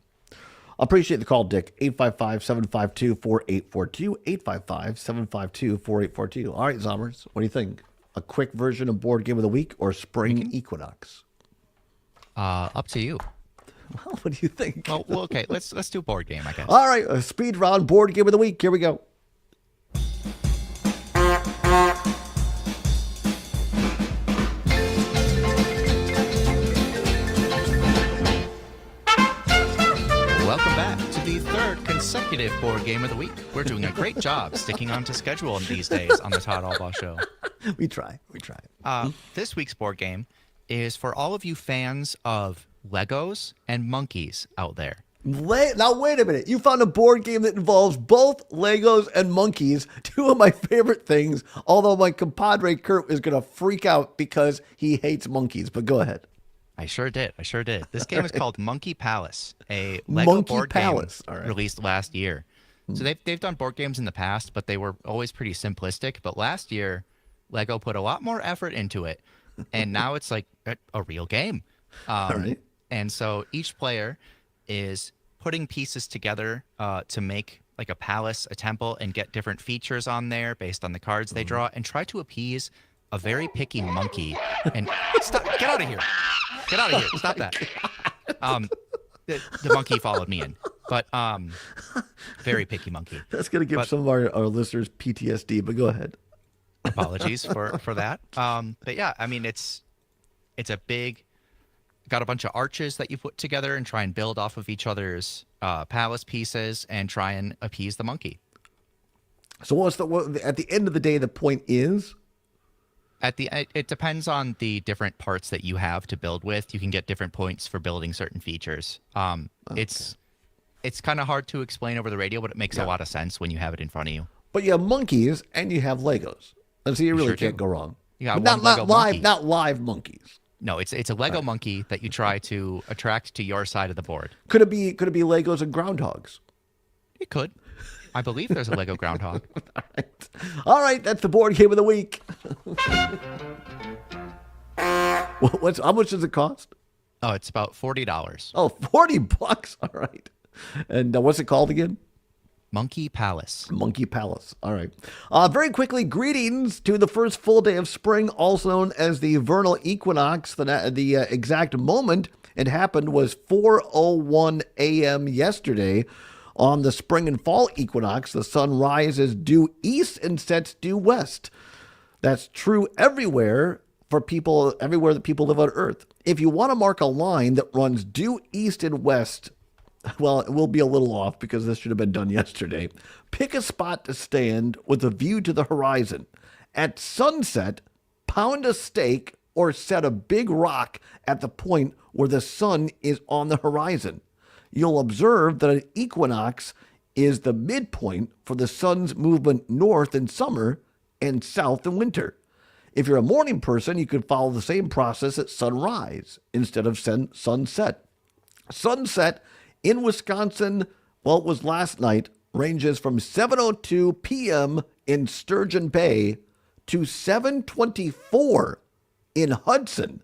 I appreciate the call, Dick. 855-752-4842. 855-752-4842. All right, Zommers, what do you think? A quick version of Board Game of the Week or Spring Equinox? Up to you. Well, what do you think? Well, okay, let's do board game, I guess. All right, a speed round Board Game of the Week. Here we go. Welcome back to the third consecutive board game of the week. We're doing a great job sticking on to schedule these days on the Todd Allbaugh Show. We try. This week's board game is for all of you fans of Legos and monkeys out there. Now, wait a minute. You found a board game that involves both Legos and monkeys, two of my favorite things, although my compadre Kurt is going to freak out because he hates monkeys. But go ahead. I sure did. This game is called Monkey Palace, a Lego board game released last year. So they've done board games in the past, but they were always pretty simplistic. But last year, Lego put a lot more effort into it, and now it's like a real game. And so each player is putting pieces together to make like a palace, a temple, and get different features on there based on the cards they draw, and try to appease a very picky monkey. And stop! Get out of here! Get out of here! Stop that! The monkey followed me in, but very picky monkey. That's gonna give some of our listeners PTSD. But go ahead. Apologies for that. But yeah, I mean it's a big. Got a bunch of arches that you put together and try and build off of each other's palace pieces and try and appease the monkey. So at the end of the day, the point is? It depends on the different parts that you have to build with. You can get different points for building certain features. It's kind of hard to explain over the radio, but it makes a lot of sense when you have it in front of you. But you have monkeys and you have Legos. And so you really can't go wrong. You got not live monkeys. No, it's a Lego monkey that you try to attract to your side of the board. Could it be Legos and groundhogs? It could. I believe there's a Lego groundhog. All right, that's the board game of the week. How much does it cost? Oh, it's about $40. Oh, $40. All right. And what's it called again? Monkey Palace. Monkey Palace. All right. Very quickly, greetings to the first full day of spring, also known as the vernal equinox. The exact moment it happened was 4:01 a.m. yesterday. On the spring and fall equinox, the sun rises due east and sets due west. That's true everywhere that people live on Earth. If you want to mark a line that runs due east and west, well, it will be a little off because this should have been done yesterday. Pick a spot to stand with a view to the horizon. At sunset, pound a stake or set a big rock at the point where the sun is on the horizon. You'll observe that an equinox is the midpoint for the sun's movement north in summer and south in winter. If you're a morning person, you could follow the same process at sunrise instead of sunset. Sunset in Wisconsin, well, it was last night, ranges from 7:02 p.m. in Sturgeon Bay to 7:24 in Hudson.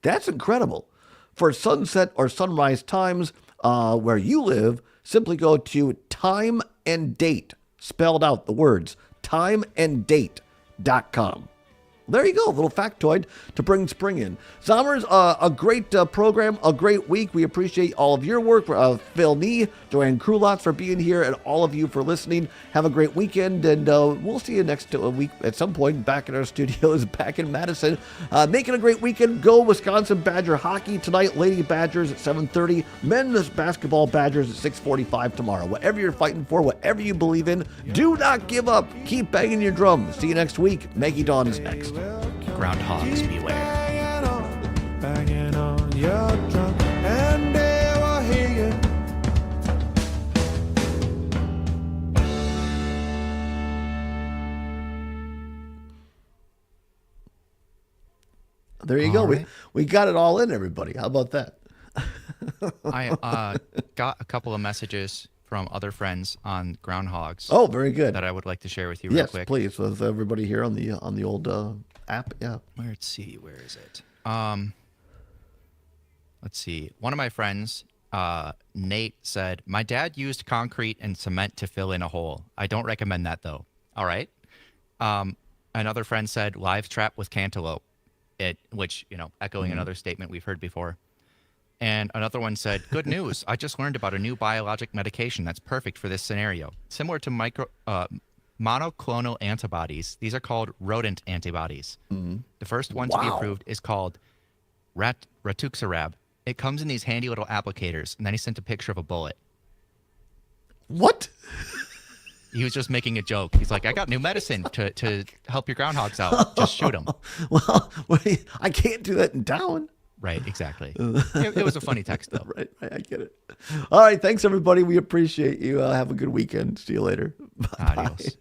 That's incredible. For sunset or sunrise times where you live, simply go to time and date, spelled out the words, timeanddate.com. There you go, a little factoid to bring spring in. Zommers, a great program, a great week. We appreciate all of your work. Phil Nee, Joanne Krulotz for being here, and all of you for listening. Have a great weekend, and we'll see you next week at some point back in our studios back in Madison. Making a great weekend. Go Wisconsin Badger hockey tonight. Lady Badgers at 7:30. Men's basketball Badgers at 6:45 tomorrow. Whatever you're fighting for, whatever you believe in, do not give up. Keep banging your drum. See you next week. Maggie Dawn is next. Groundhogs beware. Banging on your drum, and they will hear you. There you go. Right. We got it all in, everybody. How about that? I got a couple of messages from other friends on groundhogs. Oh, very good. That I would like to share with you real quick. Yes, please. With everybody here on the old app. Yeah. Let's see. Where is it? Let's see. One of my friends, Nate, said, "My dad used concrete and cement to fill in a hole. I don't recommend that, though." All right. Another friend said, "Live trap with cantaloupe," which, echoing another statement we've heard before. And another one said, "Good news. I just learned about a new biologic medication that's perfect for this scenario. Similar to monoclonal antibodies. These are called rodent antibodies. Mm-hmm. The first one to be approved is called rituximab. It comes in these handy little applicators." And then he sent a picture of a bullet. What? He was just making a joke. He's like, "I got new medicine to help your groundhogs out. Just shoot them." Well, I can't do that in town. Right, exactly. It was a funny text, though. Right, I get it. All right, thanks, everybody. We appreciate you. Have a good weekend. See you later. Bye. Adios.